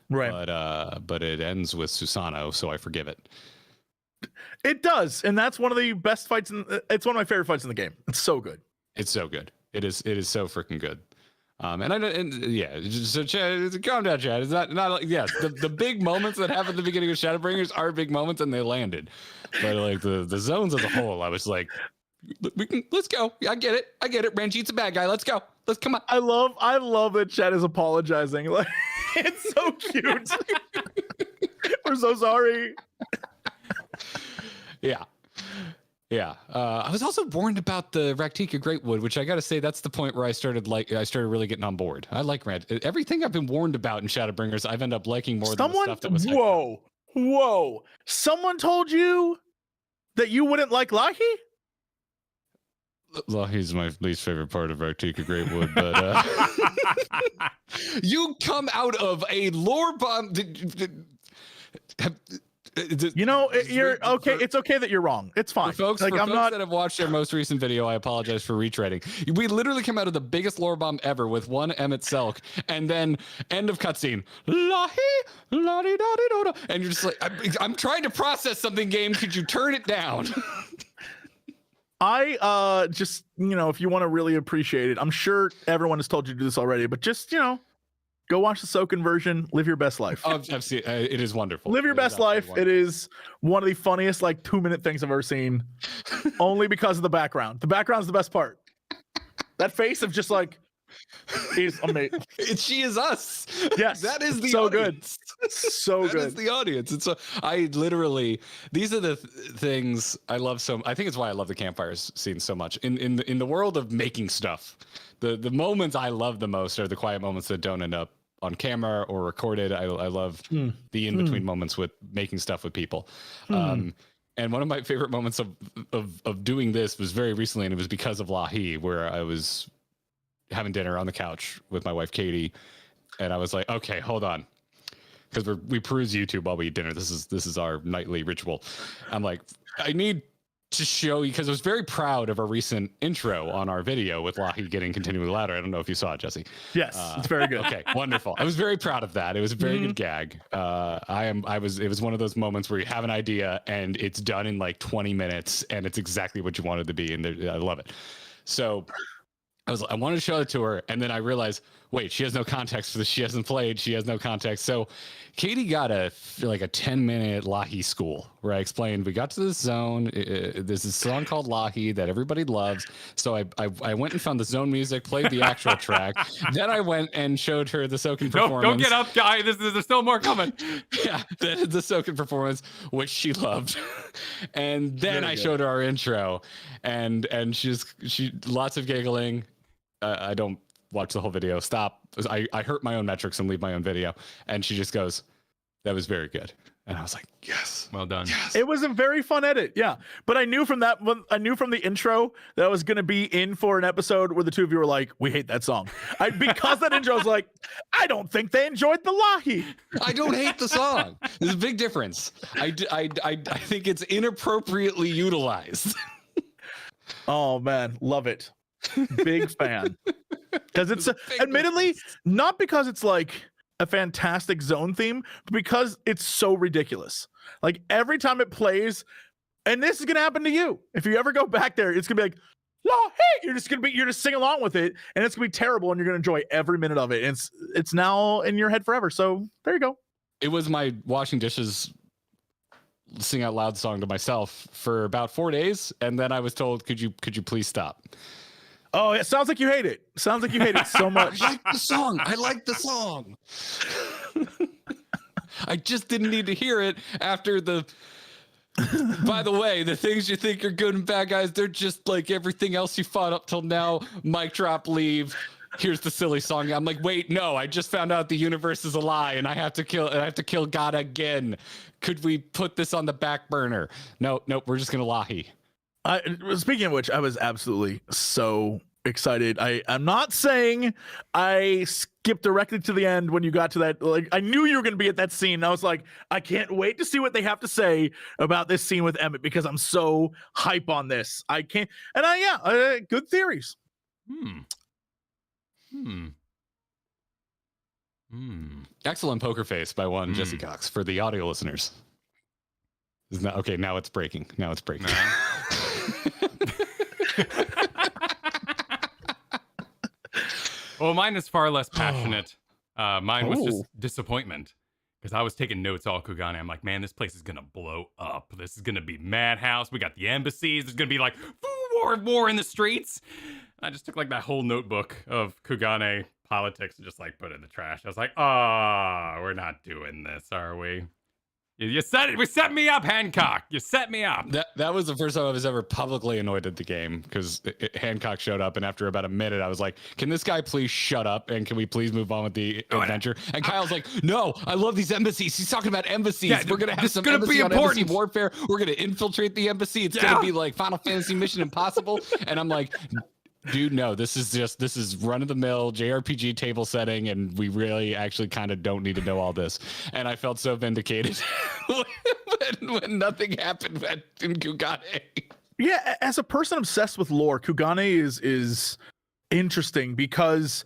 Right. But it ends with Susano, so I forgive it. It does. And that's one of the best fights. It's one of my favorite fights in the game. It's so good. It's so good. It is so freaking good. So Chad, calm down, Chad. It's not like, yes, the big moments that happen at the beginning of Shadowbringers are big moments and they landed. But like the zones as a whole, I was like, let's go. I get it. Ranjit's a bad guy. Let's go. Let's come on. I love that Chad is apologizing. Like, it's so cute. We're so sorry. Yeah. I was also warned about the Raktika Greatwood, which I got to say, that's the point where I started really getting on board. I like everything I've been warned about in Shadowbringers. I've ended up liking more than the stuff that was. Whoa! Someone told you that you wouldn't like Lahi? Lahi's my least favorite part of Raktika Greatwood, but you come out of a lore bomb. You're okay. It's okay that you're wrong. It's fine. For folks that have watched our most recent video, I apologize for retreading. We literally come out of the biggest lore bomb ever with one Emmett Selk, and then end of cutscene. And you're just like, I'm trying to process something, game. Could you turn it down? I just, if you want to really appreciate it, I'm sure everyone has told you to do this already, but just, go watch the Soken version. Live your best life. I've seen, it is wonderful. Live your best life. Wonderful. It is one of the funniest 2-minute things I've ever seen, only because of the background. The background's the best part. That face of just he's amazing. She is us. Yes, that is the so audience. Good. So that good. That is the audience. And so I literally, these are the things I love so. I think it's why I love the campfire scene so much. In the world of making stuff, the moments I love the most are the quiet moments that don't end up on camera or recorded. I love the in-between moments with making stuff with people. And one of my favorite moments of doing this was very recently, and it was because of Lahi, where I was having dinner on the couch with my wife Katie, and I was like, okay, hold on, because we peruse YouTube while we eat dinner. This is our nightly ritual. I'm like, I need to show you, because I was very proud of our recent intro on our video with Lahi getting continually louder. I don't know if you saw it, Jesse. Yes, it's very good. Okay, wonderful. I was very proud of that. It was a very good gag. It was one of those moments where you have an idea and it's done in 20 minutes and it's exactly what you wanted to be, and I love it. So I wanted to show it to her, and then I realized, wait, she has no context for this. She hasn't played. She has no context. So Katie got a 10-minute Lahi school where I explained, we got to this zone. There's this song called Lahi that everybody loves. So I went and found the zone music, played the actual track. Then I went and showed her the Soken performance. Don't get up, guy. There's still more coming. Yeah, the Soken performance, which she loved. And then I showed her our intro, and she lots of giggling. I don't watch the whole video. Stop. I hurt my own metrics and leave my own video. And she just goes, that was very good. And I was like, yes, well done. Yes. It was a very fun edit. Yeah. But I knew from the intro that I was going to be in for an episode where the two of you were like, we hate that song. Because that intro was like, I don't think they enjoyed the Lahi. I don't hate the song. There's a big difference. I think it's inappropriately utilized. Oh man. Love it. Big fan. Because it's admittedly not because it's a fantastic zone theme, but because it's so ridiculous. Every time it plays, and this is gonna happen to you. If you ever go back there, it's gonna be like, oh, hey, you're just sing along with it, and it's gonna be terrible, and you're gonna enjoy every minute of it. And it's now in your head forever. So there you go. It was my washing dishes sing out loud song to myself for about 4 days, and then I was told, could you please stop? Oh, it sounds like you hate it. Sounds like you hate it so much. I like the song. I just didn't need to hear it after the. By the way, the things you think are good and bad guys, they're just like everything else you fought up till now. Mic drop, leave. Here's the silly song. I'm like, wait, no, I just found out the universe is a lie and I have to kill God again. Could we put this on the back burner? Nope, we're just gonna Lahi. Speaking of which, I was absolutely so excited. I'm not saying I skipped directly to the end when you got to that. Like, I knew you were going to be at that scene. I was like, I can't wait to see what they have to say about this scene with Emmett because I'm so hype on this. I can't. And good theories. Excellent poker face by one Jesse Cox for the audio listeners. Isn't that okay? Now it's breaking. Nah. Well, mine is far less passionate. Mine was just disappointment because I was taking notes all Kugane. I'm like, man, this place is gonna blow up. This is gonna be madhouse. We got the embassies. There's gonna be like war in the streets. I just took like that whole notebook of Kugane politics and just like put it in the trash. I was like, we're not doing this, are we? You set it. You set me up, Hancock. You set me up. That was the first time I was ever publicly annoyed at the game because Hancock showed up, and after about a minute, I was like, "Can this guy please shut up? And can we please move on with the adventure?" And Kyle's like, "No, I love these embassies. He's talking about embassies. Yeah, we're gonna have some embassy warfare. We're gonna infiltrate the embassy. It's gonna be like Final Fantasy Mission Impossible." And I'm like, dude, no, this is run-of-the-mill JRPG table setting, and we really actually kind of don't need to know all this. And I felt so vindicated when nothing happened in Kugane. Yeah, as a person obsessed with lore, Kugane is interesting because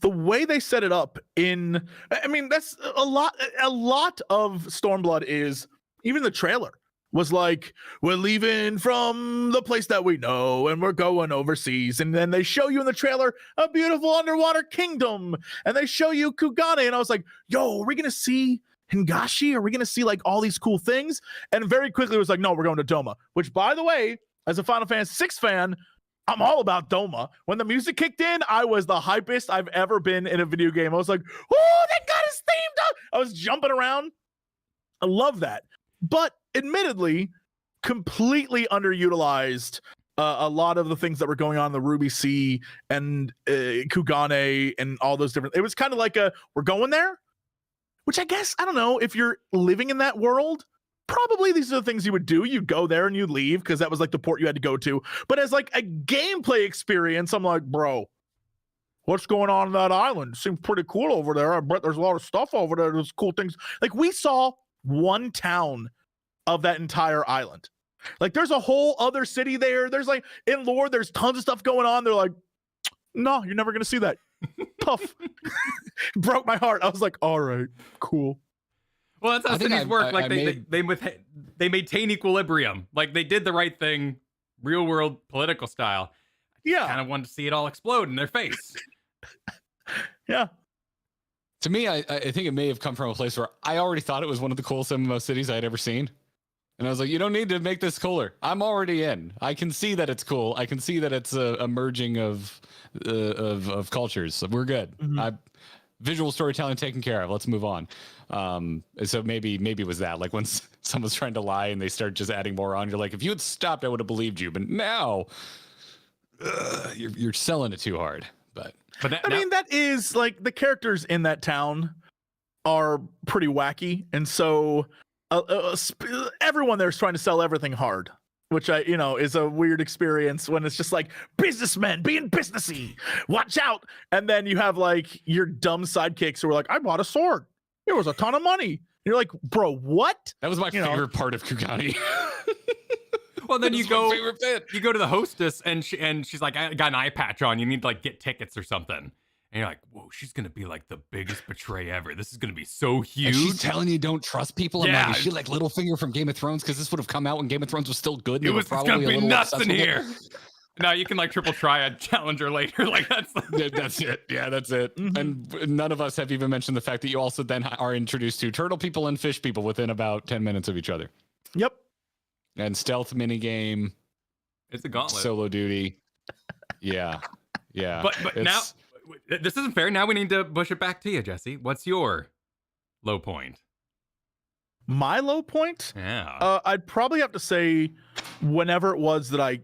the way they set it up that's a lot of Stormblood is, even the trailer was like, we're leaving from the place that we know and we're going overseas. And then they show you in the trailer a beautiful underwater kingdom. And they show you Kugane. And I was like, yo, are we going to see Hingashi? Are we going to see like all these cool things? And very quickly it was like, no, we're going to Doma. Which, by the way, as a Final Fantasy VI fan, I'm all about Doma. When the music kicked in, I was the hypest I've ever been in a video game. I was like, oh, they got his theme done. I was jumping around. I love that. But admittedly, completely underutilized a lot of the things that were going on in the Ruby Sea and Kugane and all those different. It was kind of like we're going there, which I guess, I don't know, if you're living in that world, probably these are the things you would do. You'd go there and you'd leave because that was like the port you had to go to. But as like a gameplay experience, I'm like, bro, what's going on that island? Seems pretty cool over there. I bet there's a lot of stuff over there. There's cool things. Like, we saw one town of that entire island. Like, there's a whole other city there. There's like, in lore, there's tons of stuff going on. They're like, no, you're never gonna see that. Tough. Broke my heart. I was like, all right, cool. Well, that's how cities work. Like, they maintain equilibrium. Like, they did the right thing, real world political style. Yeah, kind of wanted to see it all explode in their face. Yeah. To me, I think it may have come from a place where I already thought it was one of the coolest MMO cities I had ever seen. And I was like, you don't need to make this cooler. I'm already in. I can see that it's cool. I can see that it's a merging of cultures. So we're good. Mm-hmm. Visual storytelling taken care of. Let's move on. So maybe it was that. Like, when someone's trying to lie and they start just adding more on, you're like, if you had stopped, I would have believed you. But now, you're selling it too hard. But I mean, that is like, the characters in that town are pretty wacky, and so everyone there is trying to sell everything hard, which is a weird experience when it's just like, businessmen being businessy, watch out. And then you have like your dumb sidekicks who are like, I bought a sword, it was a ton of money. And you're like, bro, what? That was my favorite part of Kugane. Well, then you go to the hostess and she's like, I got an eye patch on. You need to like get tickets or something. And you're like, whoa, she's going to be like the biggest betray ever. This is going to be so huge. And she's telling you don't trust people. Yeah. I'm like, is she like Littlefinger from Game of Thrones? Because this would have come out when Game of Thrones was still good. It's going to be nuts in here. No, you can like triple triad challenger later. Like, that's it. Yeah, that's it. Mm-hmm. And none of us have even mentioned the fact that you also then are introduced to turtle people and fish people within about 10 minutes of each other. Yep. And stealth minigame. It's a gauntlet. Solo duty. Yeah. But now, this isn't fair. Now we need to push it back to you, Jesse. What's your low point? My low point? Yeah. I'd probably have to say whenever it was that I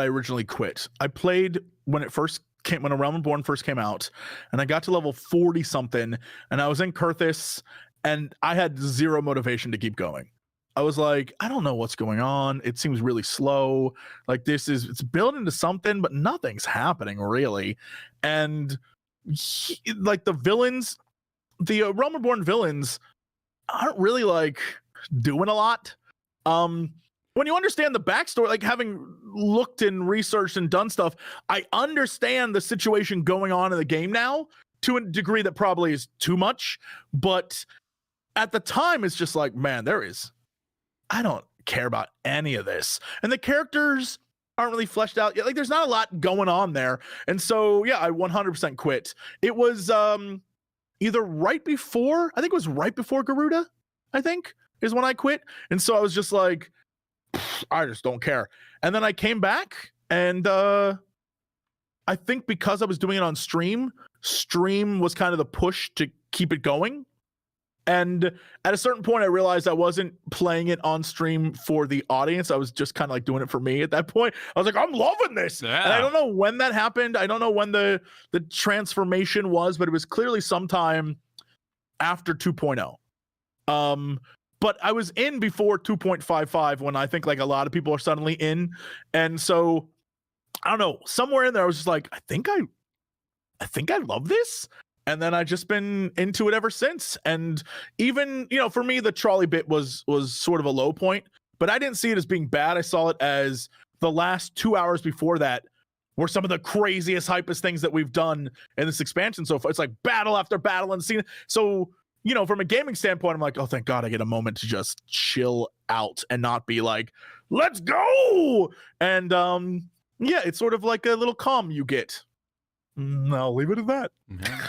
originally quit. I played when A Realm Reborn first came out, and I got to level 40 something, and I was in Kurthis, and I had zero motivation to keep going. I was like, I don't know what's going on. It seems really slow. Like it's building to something, but nothing's happening really. And like the villains, the Realm Reborn villains aren't really like doing a lot. When you understand the backstory, like having looked and researched and done stuff, I understand the situation going on in the game now to a degree that probably is too much. But at the time, it's just like, man, I don't care about any of this. And the characters aren't really fleshed out yet. Like there's not a lot going on there. And so, yeah, I 100% quit. It was either right before Garuda, I think, is when I quit. And so I was just like, I just don't care. And then I came back, and I think because I was doing it on stream was kind of the push to keep it going. And at a certain point, I realized I wasn't playing it on stream for the audience. I was just kind of like doing it for me at that point. I was like, I'm loving this. Yeah. And I don't know when that happened. I don't know when the transformation was, but it was clearly sometime after 2.0. But I was in before 2.55 when I think like a lot of people are suddenly in. And so I don't know, somewhere in there, I was just like, I think I love this. And then I just been into it ever since. And even, for me, the trolley bit was sort of a low point, but I didn't see it as being bad. I saw it as the last 2 hours before that were some of the craziest, hypest things that we've done in this expansion so far. It's like battle after battle and scene. So, from a gaming standpoint, I'm like, oh, thank God I get a moment to just chill out and not be like, let's go. And yeah, it's sort of like a little calm you get. I'll leave it at that. Mm-hmm.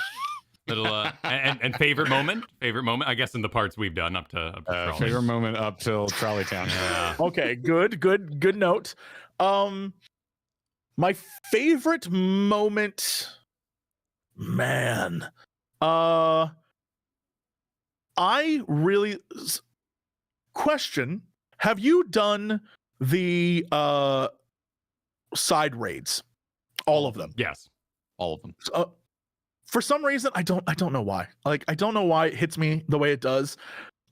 Little and favorite moment, I guess, in the parts we've done up to favorite moment up till Trolley Town. Yeah. Okay, good note. My favorite moment, man. I really question, have you done the side raids? All of them? Yes. All of them. For some reason, I don't know why. Like, I don't know why it hits me the way it does,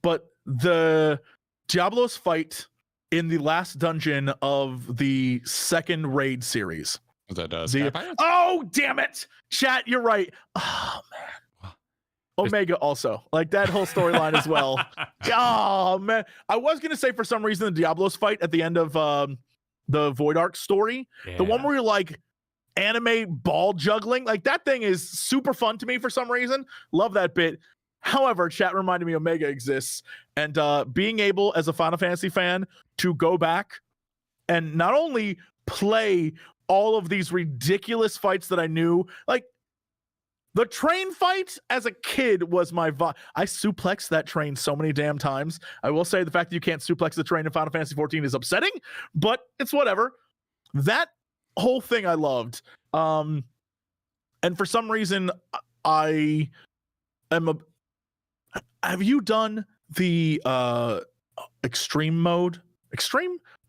but the Diablos fight in the last dungeon of the second raid series. That does. Oh, damn it. Chat, you're right. Oh, man. Omega also. Like, that whole storyline as well. Oh, man. I was going to say, for some reason, the Diablos fight at the end of the Void Ark story, the one where you're like, anime ball juggling, like that thing is super fun to me for some reason. Love that bit. However, chat reminded me Omega exists, and being able as a Final Fantasy fan to go back and not only play all of these ridiculous fights that I knew, like the train fight as a kid was my vibe. I suplexed that train so many damn times. I will say the fact that you can't suplex the train in Final Fantasy XIV is upsetting, but it's whatever. That whole thing I loved. And for some reason I am have you done the extreme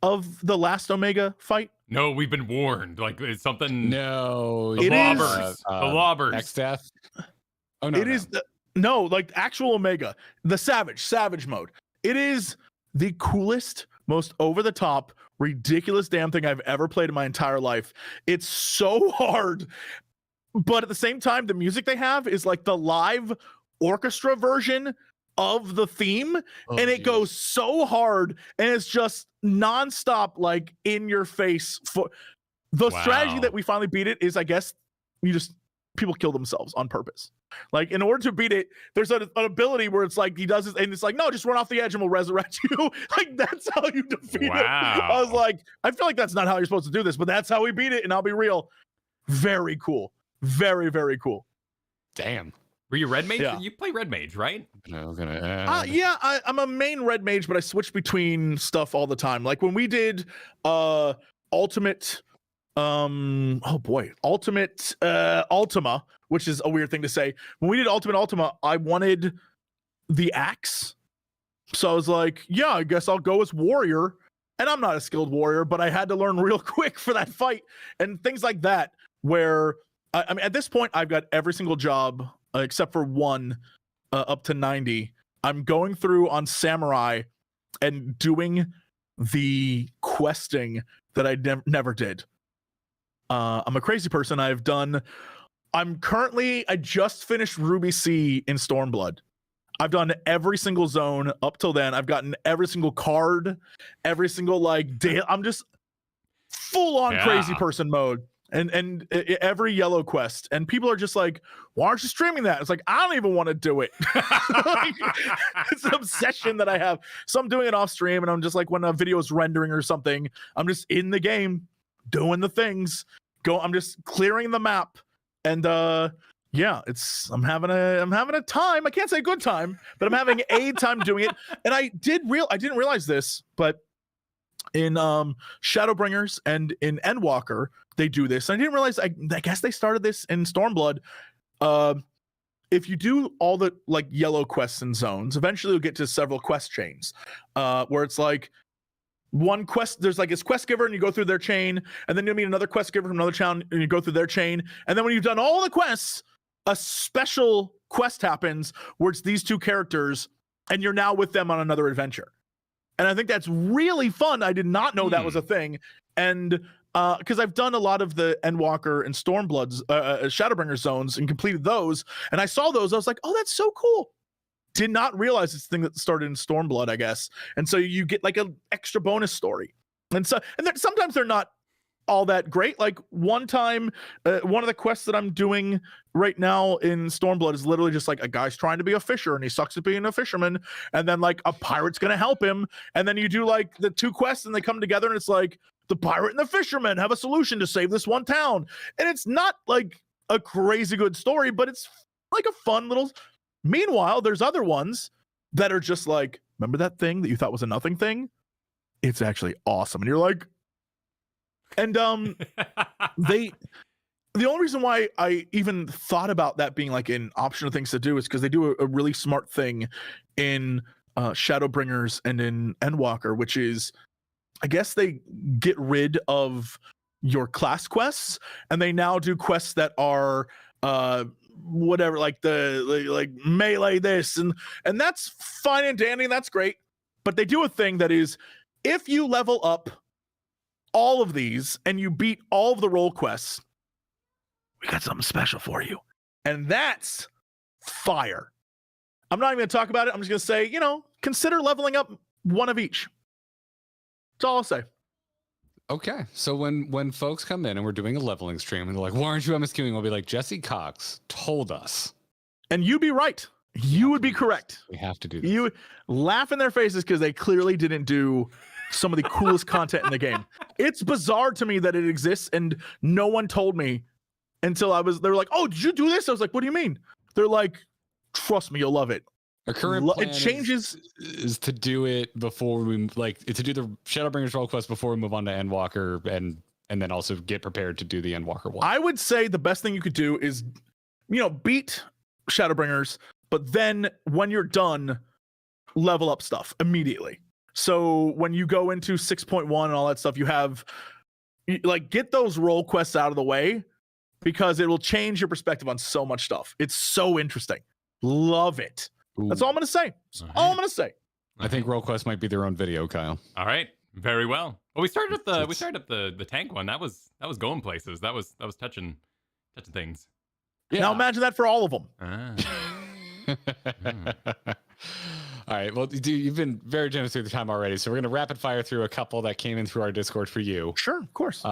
of the last Omega fight? No, we've been warned. Like it's something. No, the lobbers. The lobbers. X-Death. Oh no, it is like actual Omega, the savage mode. It is the coolest, most over the top, ridiculous damn thing I've ever played in my entire life. It's so hard, but at the same time, the music they have is like the live orchestra version of the theme, and it goes so hard, and it's just nonstop, like in your face. For the strategy that we finally beat it is, I guess, people kill themselves on purpose. Like, in order to beat it, there's an ability where it's like he does it, and it's like, no, just run off the edge and we'll resurrect you. Like, that's how you defeat it. I was like, I feel like that's not how you're supposed to do this, but that's how we beat it. And I'll be real, very cool, very, very cool. Damn. Were you red mage? Yeah. You play red mage, right? No, yeah, I'm a main red mage, but I switch between stuff all the time. Like when we did ultimate Ultima, which is a weird thing to say. When we did Ultima, I wanted the axe. So I was like, yeah, I guess I'll go as warrior. And I'm not a skilled warrior, but I had to learn real quick for that fight and things like that, where I mean, at this point, I've got every single job except for one up to 90. I'm going through on Samurai and doing the questing that I never did. I'm a crazy person. I just finished Ruby C in Stormblood. I've done every single zone up till then. I've gotten every single card, every single I'm just full on crazy person mode, and every yellow quest. And people are just like, "Why aren't you streaming that?" It's like, I don't even want to do it. It's an obsession that I have. So I'm doing it off stream, and I'm just like, when a video is rendering or something, I'm just in the game doing the things. I'm just clearing the map, and yeah, I'm having a time. I can't say good time, but I'm having a time doing it. And I didn't realize this, but in Shadowbringers and in Endwalker, they do this. And I didn't realize, I guess they started this in Stormblood. If you do all the yellow quests and zones, eventually you'll get to several quest chains, where it's like one quest, there's this quest giver and you go through their chain, and then you'll meet another quest giver from another town and you go through their chain. And then when you've done all the quests, a special quest happens where it's these two characters and you're now with them on another adventure. And I think that's really fun. I did not know that was a thing. And because I've done a lot of the Endwalker and Stormblood's Shadowbringer zones and completed those, and I saw those, I was like, oh, that's so cool. Did not realize it's a thing that started in Stormblood, I guess. And so you get an extra bonus story. And sometimes they're not all that great. Like one time, one of the quests that I'm doing right now in Stormblood is literally just a guy's trying to be a fisher and he sucks at being a fisherman, and then a pirate's gonna help him, and then you do the two quests and they come together, and it's the pirate and the fisherman have a solution to save this one town. And it's not a crazy good story, but it's a fun little. Meanwhile, there's other ones that are just remember that thing that you thought was a nothing thing? It's actually awesome. And you're like, and the only reason why I even thought about that being an option of things to do is because they do a really smart thing in Shadowbringers and in Endwalker, which is, I guess they get rid of your class quests and they now do quests that are whatever, the melee this, and that's fine and dandy, and that's great. But they do a thing that is, if you level up all of these and you beat all of the role quests, we got something special for you. And that's fire. I'm not even gonna talk about it. I'm just gonna say, consider leveling up one of each. That's all I'll say. Okay, so when folks come in and we're doing a leveling stream and they're like, why aren't you MSQing? We'll be like, Jesse Cox told us. And you'd be right. You would be correct. We have to do this. You laugh in their faces because they clearly didn't do some of the coolest content in the game. It's bizarre to me that it exists and no one told me until they were like, oh, did you do this? I was like, what do you mean? They're like, trust me, you'll love it. Our current plan it changes is to do it before we to do the Shadowbringers role quest before we move on to Endwalker, and then also get prepared to do the Endwalker one. I would say the best thing you could do is, beat Shadowbringers, but then when you're done, level up stuff immediately. So when you go into 6.1 and all that stuff, you have get those role quests out of the way, because it will change your perspective on so much stuff. It's so interesting. Love it. Ooh. That's all I'm going to say. All I'm going to say. I think role quests might be their own video, Kyle. All right. Very well. Well, we started with the tank one. That was going places. That was touching things. Yeah. Now imagine that for all of them. All right. Well, dude, you've been very generous with your time already, so we're going to rapid fire through a couple that came in through our Discord for you. Sure, of course.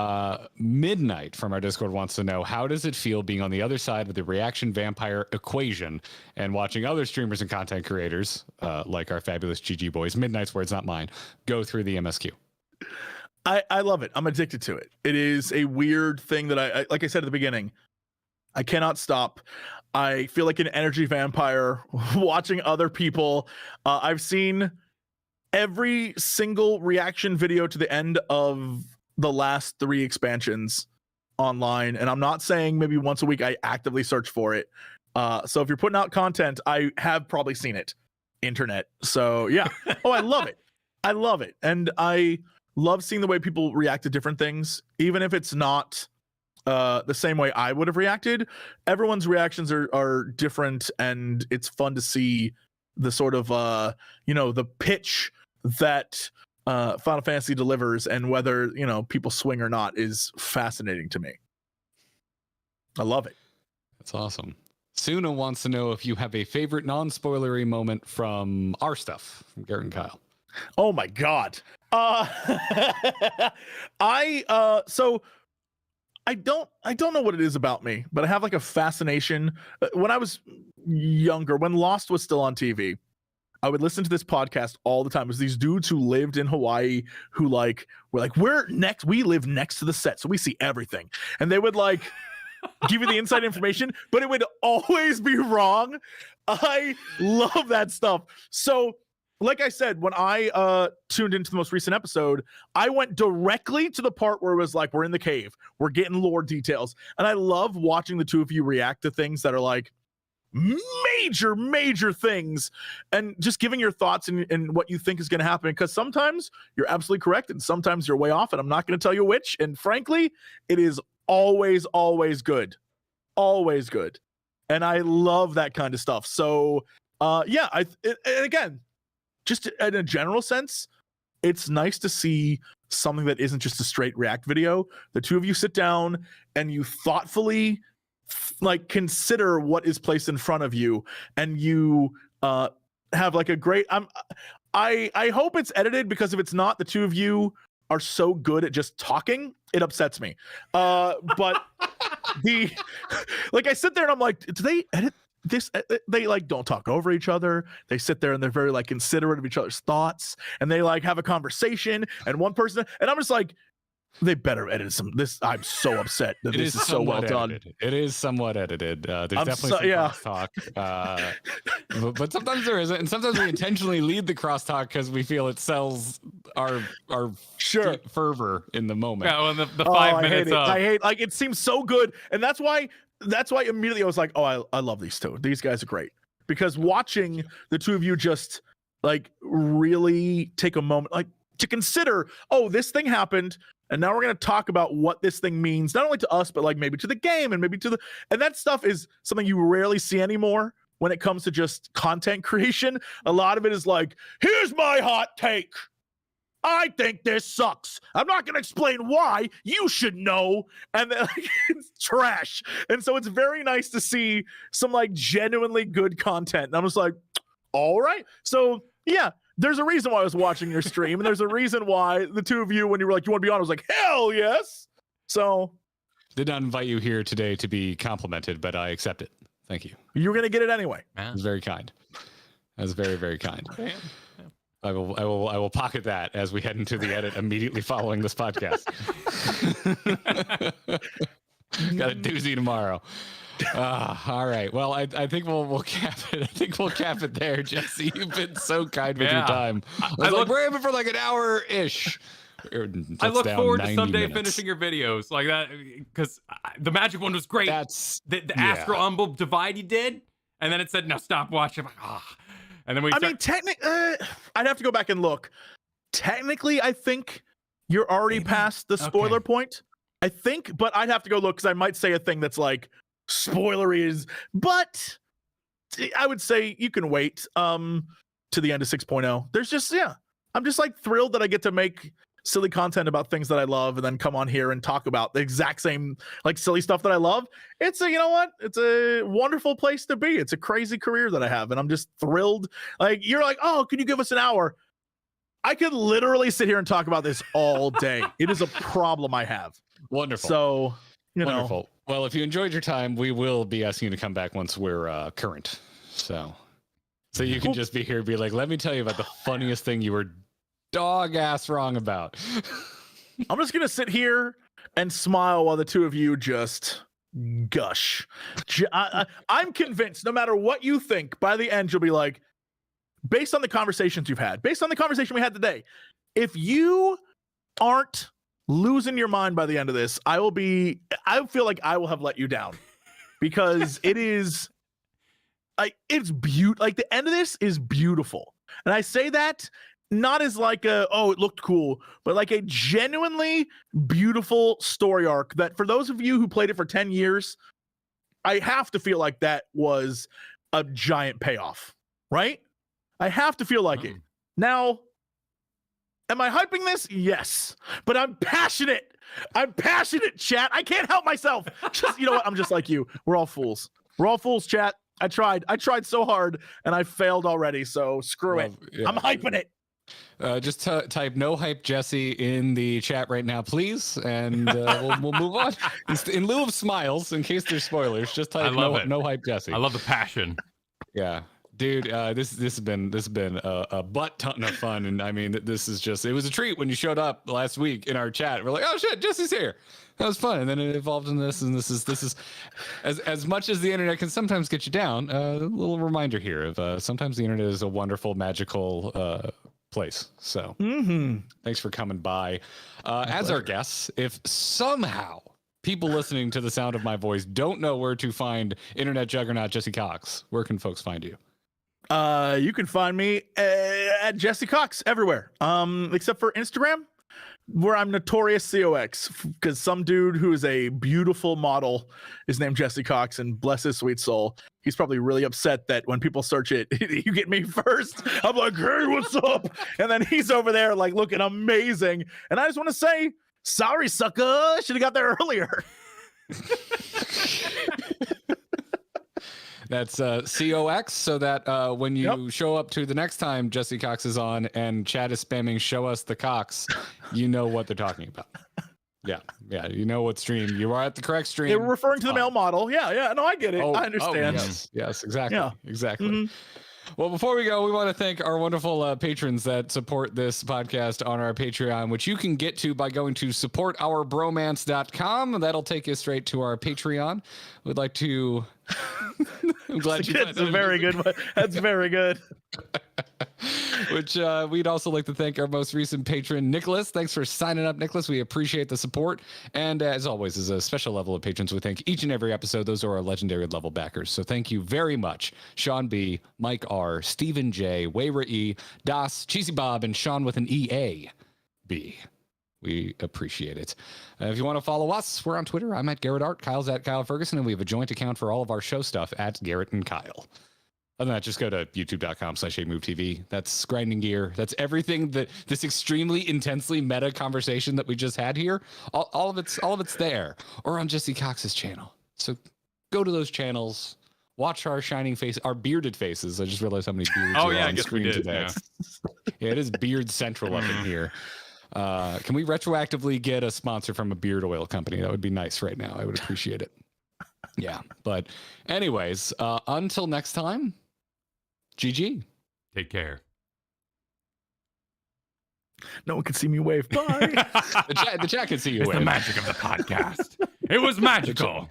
Midnight from our Discord wants to know, how does it feel being on the other side of the reaction vampire equation and watching other streamers and content creators, like our fabulous GG boys, Midnight's words, not mine, go through the MSQ? I love it. I'm addicted to it. It is a weird thing that I like I said at the beginning, I cannot stop. I feel like an energy vampire watching other people. I've seen every single reaction video to the end of the last 3 expansions online. And I'm not saying maybe once a week I actively search for it. So if you're putting out content, I have probably seen it. Internet. So yeah. Oh, I love it. I love it. And I love seeing the way people react to different things, even if it's not the same way I would have reacted. Everyone's reactions are different, and it's fun to see the sort of the pitch that Final Fantasy delivers, and whether people swing or not is fascinating to me. I love it. That's awesome. Suna wants to know if you have a favorite non-spoilery moment from our stuff, from Garrett and Kyle. Oh my God. So I don't know what it is about me, but I have like a fascination. When I was younger, when Lost was still on TV, I would listen to this podcast all the time. It was these dudes who lived in Hawaii who were like, we live next to the set, so we see everything. And they would like give you the inside information, but it would always be wrong. I love that stuff. So like I said, when I tuned into the most recent episode, I went directly to the part where it was like, we're in the cave, we're getting lore details. And I love watching the two of you react to things that are like major things, and just giving your thoughts and what you think is going to happen. Because sometimes you're absolutely correct, and sometimes you're way off, and I'm not going to tell you which. And frankly, it is always good. Always good. And I love that kind of stuff. So yeah, and again, just in a general sense, it's nice to see something that isn't just a straight react video. The two of you sit down and you thoughtfully like consider what is placed in front of you, and you have like a great I hope it's edited, because if it's not, the two of you are so good at just talking, it upsets me. But like I sit there and I'm like, do they edit this? They like don't talk over each other. They sit there and they're very like considerate of each other's thoughts, and they like have a conversation, and one person, and I'm just like, they better edit this. I'm so upset that this is so well done. It is somewhat edited. There's definitely some crosstalk. But sometimes there isn't, and sometimes we intentionally lead the crosstalk because we feel it sells our fervor in the moment. Yeah, well, the 5 minutes. I hate like it seems so good, and that's why immediately I was like, oh, I love these two. These guys are great, because watching the two of you just like really take a moment like to consider, oh, this thing happened, and now we're going to talk about what this thing means, not only to us, but like maybe to the game, and maybe and that stuff is something you rarely see anymore when it comes to just content creation. A lot of it is like, here's my hot take. I think this sucks. I'm not going to explain why. You should know. And then like, it's trash. And so it's very nice to see some like genuinely good content. And I'm just like, all right. So yeah, there's a reason why I was watching your stream, and there's a reason why the two of you, when you were like, you want to be on, I was like, hell yes. So did not invite you here today to be complimented, but I accept it. Thank you. You're going to get it anyway. That was very kind. That was very, very kind. I will pocket that as we head into the edit immediately following this podcast. Got a doozy tomorrow. All right. Well, I think we'll cap it. I think we'll cap it there, Jesse. You've been so kind with your time. We're aiming for like an hour-ish. I look forward to someday finishing your videos like that, because the magic one was great. That's the Astral Umbral Divide you did, and then it said, "Now stop watching." I'm like, and then mean, technically, I'd have to go back and look. Technically, I think you're already past the spoiler point. I think, but I'd have to go look, because I might say a thing that's like spoilery but I would say you can wait to the end of 6.0. There's just I'm just like thrilled that I get to make silly content about things that I love, and then come on here and talk about the exact same like silly stuff that I love. It's it's a wonderful place to be. It's a crazy career that I have, and I'm just thrilled. Like, you're like, oh, can you give us an hour? I could literally sit here and talk about this all day. It is a problem I have. Wonderful. So wonderful. Well, if you enjoyed your time, we will be asking you to come back once we're current. So you can just be here and be like, let me tell you about the funniest thing you were dog ass wrong about. I'm just going to sit here and smile while the two of you just gush. I'm convinced no matter what you think, by the end, you'll be like, based on the conversations you've had, based on the conversation we had today, if you aren't losing your mind by the end of this, I feel like I will have let you down, because it is like, it's beautiful. Like, the end of this is beautiful. And I say that not as like it looked cool, but like a genuinely beautiful story arc that, for those of you who played it for 10 years, I have to feel like that was a giant payoff, right? I have to feel like it. Now, Am I hyping this? Yes. But I'm passionate. I'm passionate, chat. I can't help myself. Just, you know what? I'm just like you. We're all fools. We're all fools, chat. I tried so hard and I failed already. So screw it. Yeah. I'm hyping it. Just type no hype Jesse in the chat right now, please, and we'll move on. In lieu of smiles, in case there's spoilers, just type no hype Jesse. I love the passion. Yeah, dude, this has been a butt ton of fun, and I mean, it was a treat when you showed up last week in our chat. We're like, oh shit, Jesse's here. That was fun, and then it evolved in this, and this is as much as the internet can sometimes get you down. A little reminder here of sometimes the internet is a wonderful, magical place. So thanks for coming by. As our guests, if somehow people listening to the sound of my voice don't know where to find internet juggernaut Jesse Cox, where can folks find you? You can find me at Jesse Cox everywhere, except for Instagram, where I'm Notorious COX, because some dude who is a beautiful model is named Jesse Cox, and bless his sweet soul, he's probably really upset that when people search it, you get me first. I'm like, hey, what's up? And then he's over there like looking amazing. And I just want to say, sorry, sucker. Should have got there earlier. That's COX, so that when you show up to the next time Jesse Cox is on and chat is spamming show us the Cox, you know what they're talking about. Yeah, you know what stream. You are at the correct stream. They were referring to the male model. Yeah, no, I get it. I understand. Yes, exactly. Yeah. Exactly. Well, before we go, we want to thank our wonderful patrons that support this podcast on our Patreon, which you can get to by going to supportourbromance.com. That'll take you straight to our Patreon. We'd like to... I'm glad you That's a very good one. That's very good. Which we'd also like to thank our most recent patron, Nicholas. Thanks for signing up, Nicholas. We appreciate the support. And as always, as a special level of patrons, we thank each and every episode. Those are our legendary level backers. So thank you very much. Sean B, Mike R, Stephen J, Wayra E, Das, Cheesy Bob, and Sean with an EA B. We appreciate it. If you want to follow us, we're on Twitter. I'm at Garrett Art. Kyle's at Kyle Ferguson. And we have a joint account for all of our show stuff at Garrett and Kyle. Other than that, just go to youtube.com/AMoveTV. That's Grinding Gear. That's everything that this extremely intensely meta conversation that we just had here. All of it's there. Or on Jesse Cox's channel. So go to those channels. Watch our shining face, our bearded faces. I just realized how many beards are on screen today. Yeah, it is beard central up in here. Can we retroactively get a sponsor from a beard oil company? That would be nice right now. I would appreciate it. Yeah. But anyways, until next time, GG. Take care. No one can see me wave. Bye. the chat can see you it's wave. The magic of the podcast. It was magical.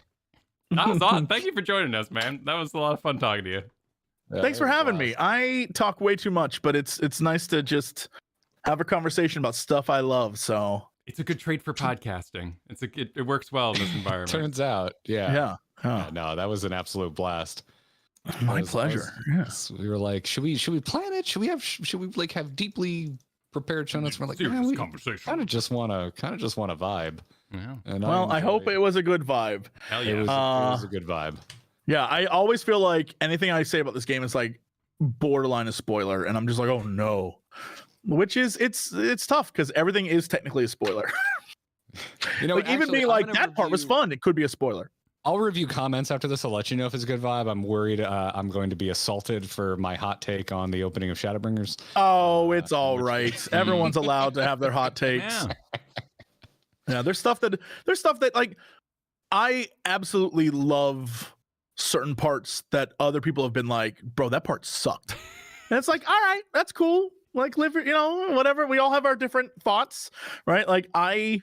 That was awesome. Thank you for joining us, man. That was a lot of fun talking to you. Thanks for having me. I talk way too much, but it's nice to just have a conversation about stuff I love. So it's a good trait for podcasting. It works well in this environment. Turns out, yeah. No, that was an absolute blast. My pleasure. Yes, we were like, should we plan it? Should we have deeply prepared show notes? We're like, we conversation. Kind of just want to vibe. Yeah. And I hope it was a good vibe. Hell yeah. It was a good vibe. Yeah, I always feel like anything I say about this game is like borderline a spoiler, and I'm just like, oh no. Which is it's tough because everything is technically a spoiler. Like actually, even being like that part was fun, it could be a spoiler. I'll review comments after this. I'll let you know if it's a good vibe. I'm worried I'm going to be assaulted for my hot take on the opening of Shadowbringers. Oh, it's all right. Everyone's allowed to have their hot takes. Yeah, there's stuff that like I absolutely love certain parts that other people have been like, bro, that part sucked. And it's like, all right, that's cool. Like live, whatever. We all have our different thoughts, right? Like I'm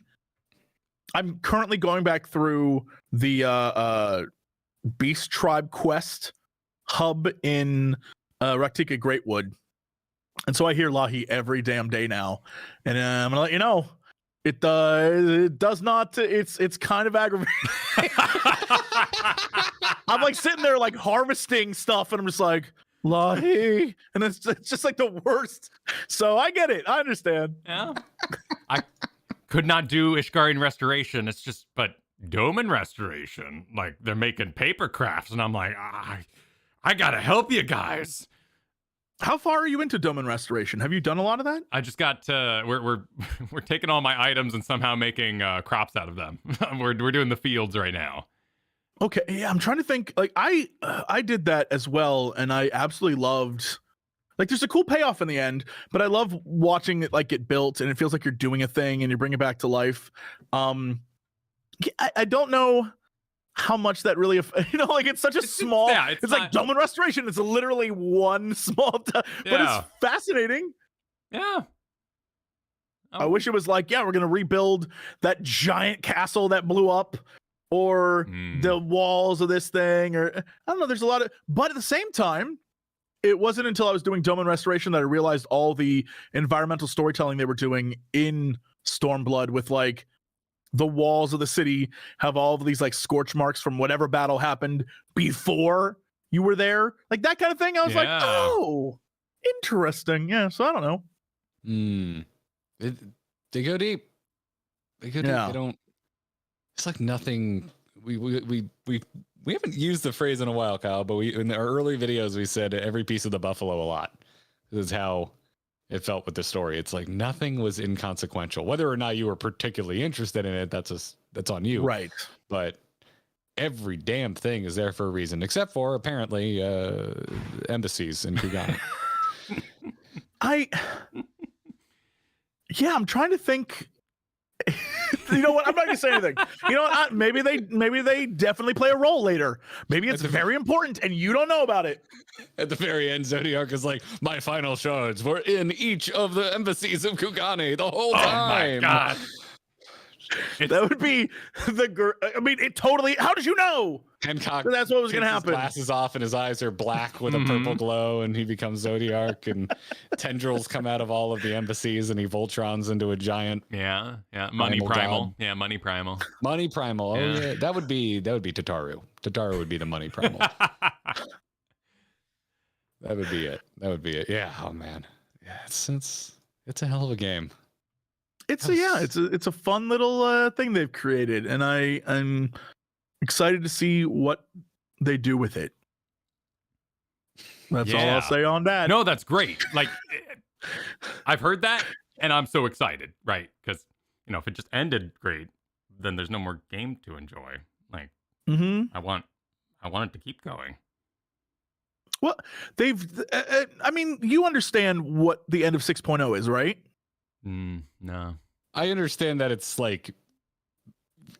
currently going back through the Beast Tribe quest hub in Raktika Greatwood. And so I hear Lahi every damn day now. And I'm gonna let you know, it does not, it's kind of aggravating. I'm like sitting there like harvesting stuff and I'm just like, Lahi, and it's just like the worst. So I get it. I understand. Yeah. I could not do Ishgarian restoration. It's just, but Doman restoration, like they're making paper crafts, and I'm like, I gotta help you guys. How far are you into Domain Restoration? Have you done a lot of that? I just got we're taking all my items and somehow making crops out of them. we're doing the fields right now. Okay, yeah, I'm trying to think. Like I did that as well, and I absolutely loved. Like, there's a cool payoff in the end, but I love watching it like get built, and it feels like you're doing a thing and you bring it back to life. I don't know how much that really, like it's such a small. Yeah, it's like Domain Restoration. It's literally one small, but it's fascinating. Yeah. I wish it was like, yeah, we're gonna rebuild that giant castle that blew up, or the walls of this thing, or I don't know. There's a lot of, but at the same time, it wasn't until I was doing Domain Restoration that I realized all the environmental storytelling they were doing in Stormblood, with like the walls of the city have all of these like scorch marks from whatever battle happened before you were there, like that kind of thing. I was like, oh, interesting. Yeah. So I don't know. They go deep. They go deep. They don't. It's like nothing. We haven't used the phrase in a while, Kyle, but in our early videos we said every piece of the buffalo a lot. This is how it felt with the story. It's like nothing was inconsequential. Whether or not you were particularly interested in it, that's on you. Right. But every damn thing is there for a reason, except for apparently embassies in Kugana. I'm trying to think. You know what? I'm not gonna say anything. You know what? Maybe they definitely play a role later. Maybe it's very important and you don't know about it. At the very end, Zodiark is like, my final shards were in each of the embassies of Kugane the whole time. Oh my god. That would be I mean, it totally. How did you know? Hancock, so that's what was going to happen. His glasses off and his eyes are black with a purple glow, and he becomes Zodiark, and tendrils come out of all of the embassies, and he Voltrons into a giant. Money primal. Yeah, money primal. Money primal. Oh yeah, that would be Tataru. Tataru would be the money primal. That would be it. Yeah. Oh man. Yeah. It's a hell of a game. It's a fun little thing they've created, and I'm excited to see what they do with it. That's all I'll say on that. No, that's great. Like, I've heard that, and I'm so excited, right? Because if it just ended great, then there's no more game to enjoy. Like, I want it to keep going. Well, I mean, you understand what the end of 6.0 is, right? No. I understand that it's like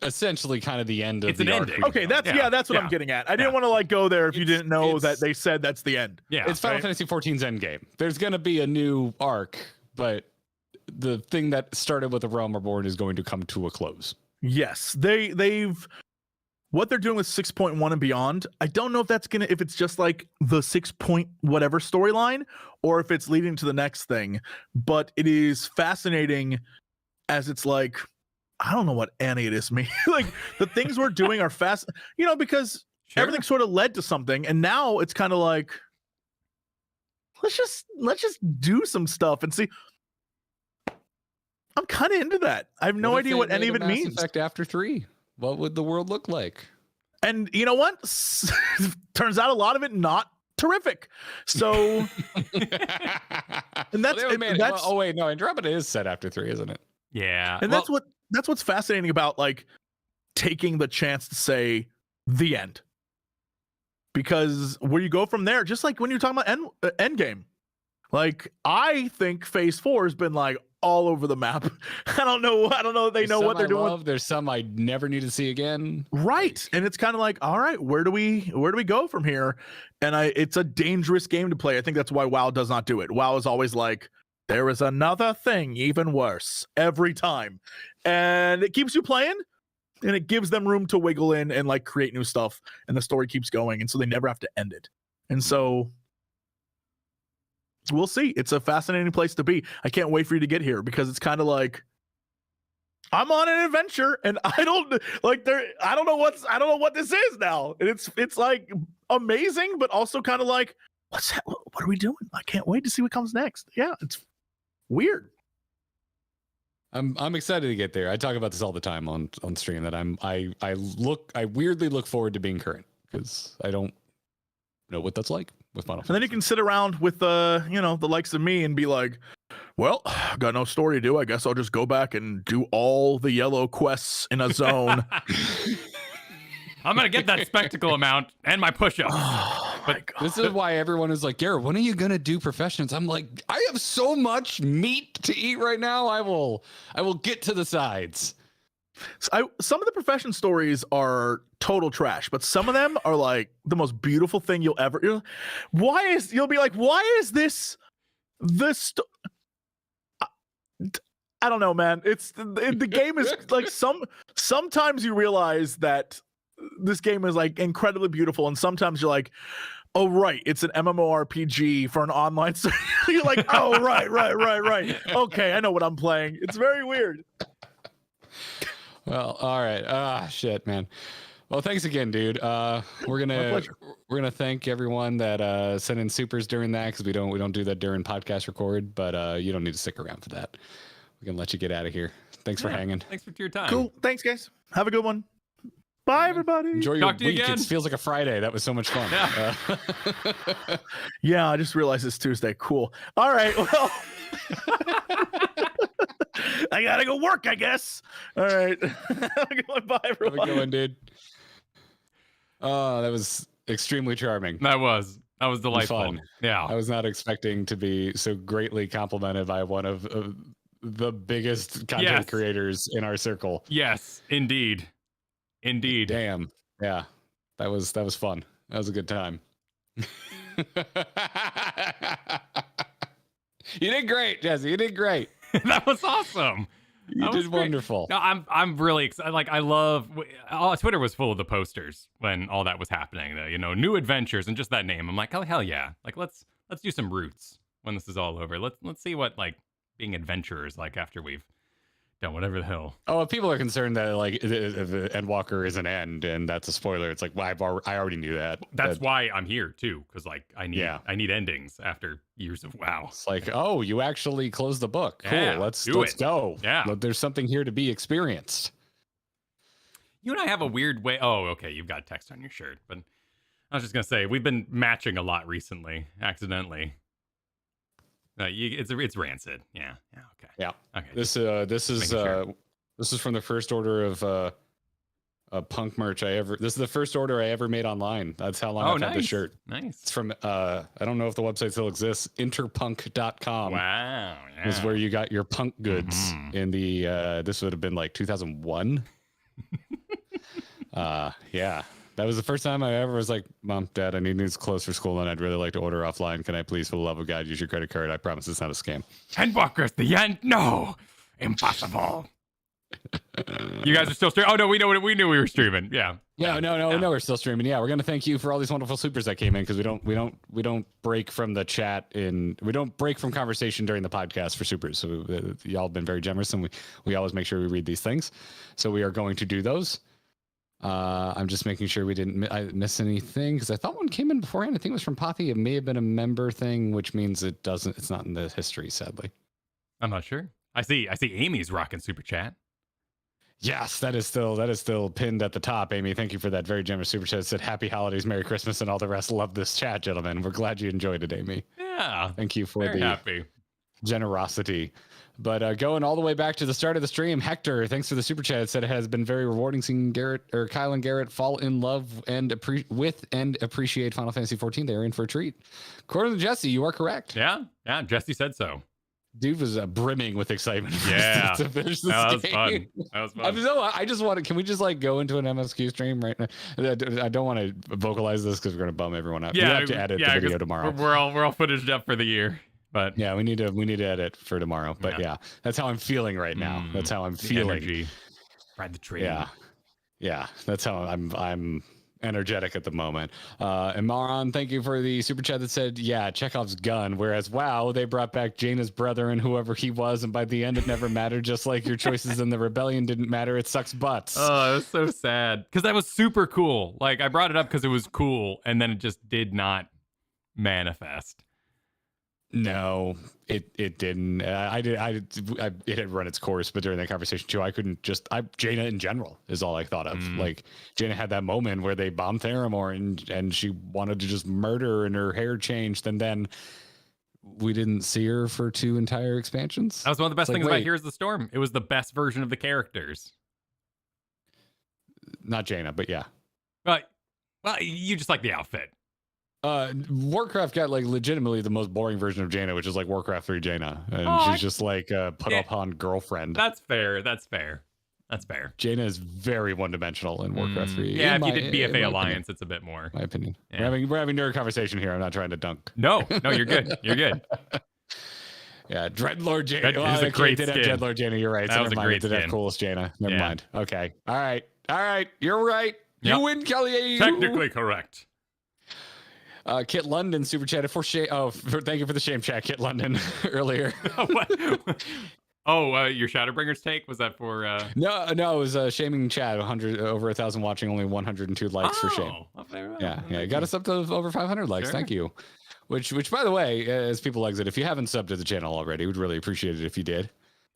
essentially kind of the end of the ending. Okay, that's what I'm getting at. I didn't want to like go there if you didn't know that they said that's the end. Yeah, it's Final Fantasy XIV's end game. There's going to be a new arc, but the thing that started with the Realm Reborn is going to come to a close. Yes, they've what they're doing with 6.1 and beyond. I don't know if if it's just like the 6 point whatever storyline, or if it's leading to the next thing. But it is fascinating, as it's like, I don't know what any of this means. Like, the things we're doing are fast, because everything sort of led to something, and now it's kind of like, let's just do some stuff and see. I'm kind of into that. I have no idea what any of it means. Mass Effect after 3, what would the world look like? And you know what? Turns out a lot of it not terrific. So, and that's oh wait, no, Andromeda is set after 3, isn't it? Yeah, and that's what's fascinating about like taking the chance to say the end, because where you go from there, just like when you're talking about end game, like I think Phase 4 has been like all over the map. I don't know. They know what they're doing. There's some I never need to see again. Right, and it's kind of like, all right, where do we go from here? And it's a dangerous game to play. I think that's why WoW does not do it. WoW is always like, there is another thing even worse every time. And it keeps you playing, and it gives them room to wiggle in and like create new stuff, and the story keeps going, and so they never have to end it. And so we'll see. It's a fascinating place to be. I can't wait for you to get here, because it's kind of like, I'm on an adventure, and I don't know what this is now. And it's like amazing, but also kind of like, what are we doing? I can't wait to see what comes next. Yeah, it's weird. I'm excited to get there. I talk about this all the time on stream, that I weirdly look forward to being current, because I don't know what that's like. with Final And then you Fantasy. can sit around with the likes of me and be like, well, got no story to do. I guess I'll just go back and do all the yellow quests in a zone. I'm gonna get that spectacle amount and my push-ups. But this is why everyone is like, Garrett, when are you gonna do professions? I'm like, I have so much meat to eat right now. I will get to the sides. Some of the profession stories are total trash, but some of them are like the most beautiful thing you'll ever. You'll be like, why is this? I don't know, man. The game is like sometimes you realize that this game is like incredibly beautiful, and sometimes you're like, oh right, it's an MMORPG for an online. So you're like, oh right. Okay, I know what I'm playing. It's very weird. Well, all right. Shit, man. Well, thanks again, dude. We're gonna thank everyone that sent in supers during that, because we don't do that during podcast record, but you don't need to stick around for that. We can let you get out of here. Thanks for hanging. Thanks for your time. Cool. Thanks, guys. Have a good one. Bye, everybody. Enjoy your Talk to you week. again. It feels like a Friday. That was so much fun. Yeah. Yeah, I just realized it's Tuesday. Cool. All right. Well, I gotta go work, I guess. All right. Bye, everyone. Have a good one, dude. Oh, that was extremely charming. That was delightful. Fun. Yeah. I was not expecting to be so greatly complimented by one of the biggest content creators in our circle. Yes, indeed. Damn. Yeah. That was fun. That was a good time. You did great, Jesse. You did great. That was awesome. You did wonderful. No, I'm really excited. Like, I love Twitter was full of the posters when all that was happening. New adventures and just that name. I'm like, oh hell yeah! Like let's do some roots when this is all over. Let's see what like being adventurers like after we've done whatever the hell. Oh, if people are concerned that like if Endwalker is an end and that's a spoiler, it's like, well, I already knew that. That's why I'm here too, because like I need endings after years of WoW. It's like, oh, you actually closed the book. Cool. Yeah, let's go. Yeah. There's something here to be experienced. You and I have a weird way. Oh, okay. You've got text on your shirt, but I was just gonna say we've been matching a lot recently, accidentally. It's rancid. Yeah. Okay. Yeah. Okay. This is from the first order of punk merch I ever. This is the first order I ever made online. That's how long I've had the shirt. Nice. It's from I don't know if the website still exists. Interpunk.com. Wow. Yeah. Is where you got your punk goods in the this would have been like 2001. Yeah. That was the first time I ever was like, Mom, Dad, I need new clothes for school and I'd really like to order offline. Can I please, for the love of God, use your credit card? I promise it's not a scam. Endwalker's the end? No. Impossible. You guys are still streaming? Oh no, we knew we were streaming. Yeah. Yeah, no, we're still streaming. Yeah, we're gonna thank you for all these wonderful supers that came in, because we don't break from the chat we don't break from conversation during the podcast for supers. So y'all have been very generous, and we always make sure we read these things. So we are going to do those. I'm just making sure we didn't miss anything, because I thought one came in beforehand. I think it was from Pothy. It may have been a member thing, which means it's not in the history, sadly. I'm not sure. I see Amy's rocking super chat. Yes, that is still pinned at the top. Amy, thank you for that very generous super chat. It said happy holidays, Merry Christmas, and all the rest. Love this chat, gentlemen. We're glad you enjoyed it, Amy. Yeah. Thank you for very happy generosity. But going all the way back to the start of the stream, Hector, thanks for the super chat. It said it has been very rewarding seeing Kyle and Garrett fall in love and appreciate Final Fantasy XIV. They're in for a treat. According to Jesse, you are correct. Yeah, Jesse said so. Dude was brimming with excitement. Yeah, to finish this that was game. fun. That was fun. I just want to. Can we just like go into an MSQ stream right now? I don't want to vocalize this because we're gonna bum everyone out. Yeah, we have to edit the video tomorrow. We're all footaged up for the year, but yeah, we need to edit for tomorrow. But yeah, that's how I'm feeling right now. That's how I'm feeling. Energy. Ride the train. Yeah, that's how I'm energetic at the moment. And Maron, thank you for the super chat that said, yeah, Chekhov's gun. Whereas, wow, they brought back Jaina's brother and whoever he was, and by the end it never mattered, just like your choices in the rebellion didn't matter. It sucks butts. Oh, it was so sad. Because that was super cool. Like, I brought it up because it was cool, and then it just did not manifest. No, it didn't. It had run its course, but during that conversation too, I couldn't Jaina in general is all I thought of. Like Jaina had that moment where they bombed Theramore and she wanted to just murder and her hair changed, and then we didn't see her for 2 entire expansions. That was one of the best things about Here's the Storm. It was the best version of the characters. Not Jaina, but yeah. Well, you just like the outfit. Warcraft got like legitimately the most boring version of Jaina, which is like Warcraft 3 Jaina, and she's just like put upon girlfriend. That's fair. Jaina is very one-dimensional in Warcraft 3. Yeah, if you did BFA Alliance, it's a bit more. My opinion. Yeah. We're having nerd conversation here. I'm not trying to dunk. No, you're good. You're good. Yeah, Dreadlord Jaina. That is a great did skin. Have Dreadlord Jaina. You're right. That was a great skin. Did have coolest Jaina. Never mind. Okay. All right. You're right. Yep. You win, Kelly. Technically correct. Kit London super chatted for shame. Thank you for the shame chat, Kit London, earlier. Your Shadowbringers take, was that for? No, it was shaming chat. Over 1,000 watching, only 102 likes for shame. Yeah, it got us up to over 500 likes. Sure. Thank you. Which, by the way, as people exit, if you haven't subbed to the channel already, we'd really appreciate it if you did.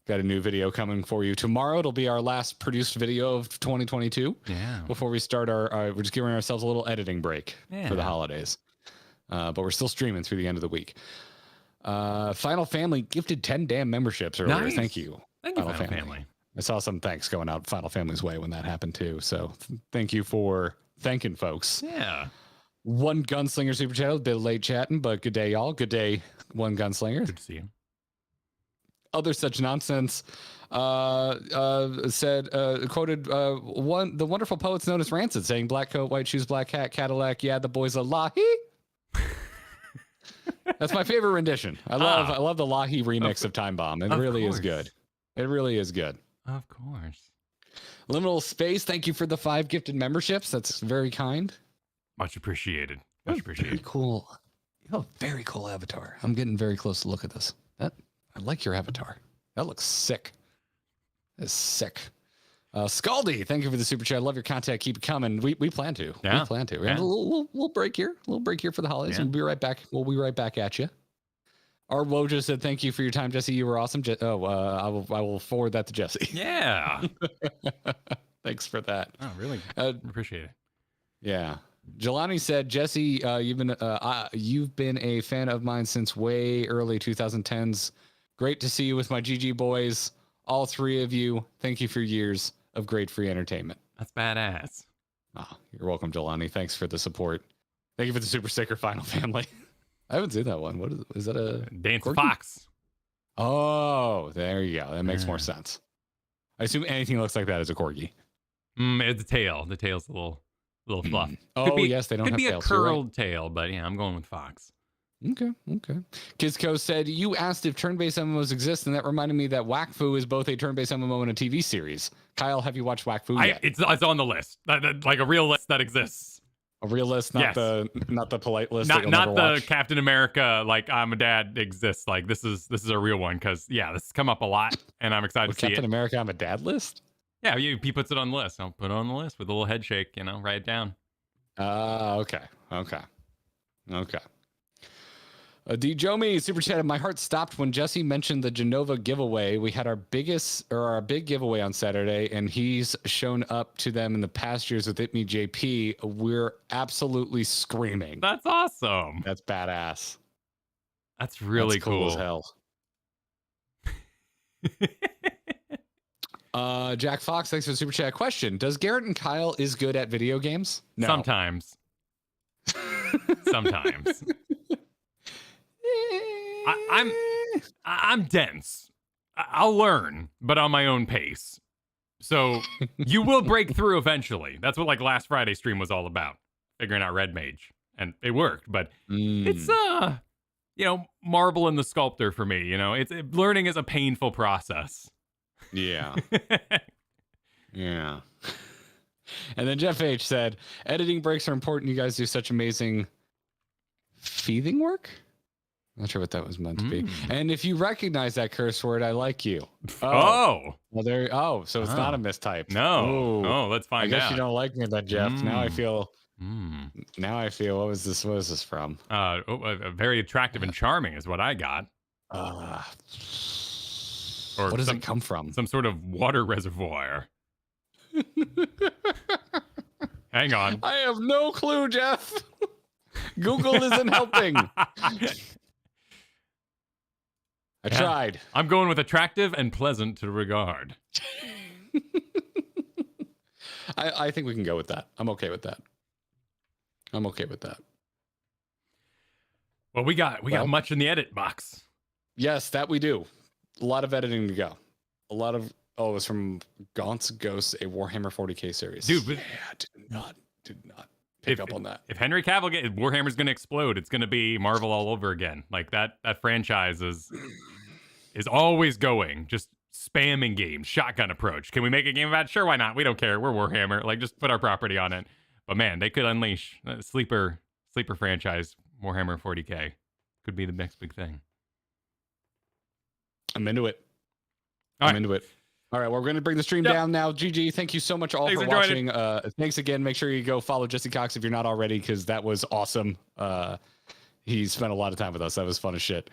Got a new video coming for you tomorrow. It'll be our last produced video of 2022. Yeah. Before we start we're just giving ourselves a little editing break for the holidays. But we're still streaming through the end of the week. Final Family gifted 10 damn memberships earlier. Nice. Thank you. Thank you, Final Family. I saw some thanks going out Final Family's way when that happened too. So thank you for thanking folks. Yeah. One Gunslinger super chat, a bit late chatting, but good day, y'all. Good day, One Gunslinger. Good to see you. Other such nonsense said, quoted the wonderful poets known as Rancid saying black coat, white shoes, black hat, Cadillac. Yeah, the boys are Lahi. That's my favorite rendition. I love the Lahi remix of Time Bomb. It really is good. It really is good. Of course. Liminal Space, thank you for the 5 gifted memberships. That's very kind. Much appreciated. Much appreciated. Very cool. You have a very cool avatar. I'm getting very close to look at this. I like your avatar. That looks sick. That's sick. Scaldy, thank you for the super chat. I love your content. Keep it coming. We plan to. Yeah. We plan to. We have a little break here. A little break here for the holidays. Yeah. We'll be right back. We'll be right back at you. Our Wojo said, thank you for your time, Jesse. You were awesome. I will forward that to Jesse. Yeah. Thanks for that. Oh, really? Appreciate it. Yeah. Jelani said, Jesse, you've been a fan of mine since way early 2010s. Great to see you with my GG boys. All 3 of you. Thank you for years of great free entertainment. That's badass. Oh, you're welcome, Jelani. Thanks for the support. Thank you for the super sticker, Final Family. I haven't seen that one. What is that? A Dance corgi? Fox. Oh, there you go. That makes more sense. I assume anything looks like that is a corgi. It's a tail. The tail's a little fluff. Yes, they don't have tails. Could be a curled tail, but yeah, I'm going with Fox. Okay. Kizco said, you asked if turn-based MMOs exist, and that reminded me that Wakfu is both a turn-based MMO and a TV series. Kyle, have you watched Wakfu yet? It's on the list. Like a real list that exists. A real list, not the polite list. Not the Captain America, like I'm a dad exists. Like this is a real one because this has come up a lot, and I'm excited to see Captain America, I'm a dad list? Yeah, he puts it on the list. I'll put it on the list with a little head shake, write it down. Okay. D. Jomi super chatted. My heart stopped when Jesse mentioned the Genova giveaway. We had our big giveaway on Saturday, and he's shown up to them in the past years with It Me JP. We're absolutely screaming. That's awesome. That's badass. That's really cool as hell. Jack Fox, thanks for the super chat. Question: does Garrett and Kyle is good at video games? No. Sometimes. I'm dense. I'll learn, but on my own pace. So you will break through eventually. That's what last Friday stream was all about, figuring out Red Mage, and it worked. But it's marble in the sculptor for me. Learning is a painful process. Yeah. Yeah. And then Jeff H said, editing breaks are important. You guys do such amazing feeding work. Not sure what that was meant to be. And if you recognize that curse word, I like you. Oh. Well, so it's not a mistype. No. Oh, let's find out. I guess you don't like me then, Jeff. Now I feel Now I feel, what was this from? Very attractive and charming is what I got. Or what does it come from? Some sort of water reservoir. Hang on. I have no clue, Jeff. Google isn't helping. I tried. I'm going with attractive and pleasant to regard. I think we can go with that. I'm okay with that. Well, we got much in the edit box. Yes, that we do. A lot of editing to go. A lot of it was from Gaunt's Ghosts, a Warhammer 40k series. Dude, but did not pick up on that. If Henry Cavill Warhammer's going to explode, it's going to be Marvel all over again. Like that franchise is always going, just spamming games, shotgun approach. Can we make a game about it? Sure, why not? We don't care. We're Warhammer. Like, just put our property on it. But man, they could unleash a sleeper franchise, Warhammer 40k. Could be the next big thing. I'm into it. I'm into it. All right, well, we're going to bring the stream down now. GG, thank you so much all for watching. Thanks again. Make sure you go follow Jesse Cox if you're not already, because that was awesome. He spent a lot of time with us. That was fun as shit.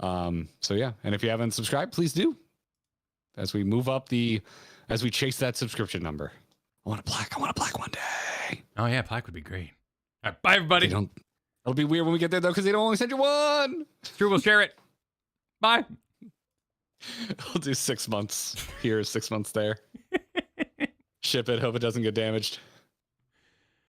So yeah, and if you haven't subscribed, please do. As we move up as we chase that subscription number. I want a plaque one day. Oh yeah, plaque would be great. All right, bye everybody. It'll be weird when we get there though, because they don't only send you one. True, we'll share it. Bye. I'll do 6 months here, 6 months there. Ship it, hope it doesn't get damaged.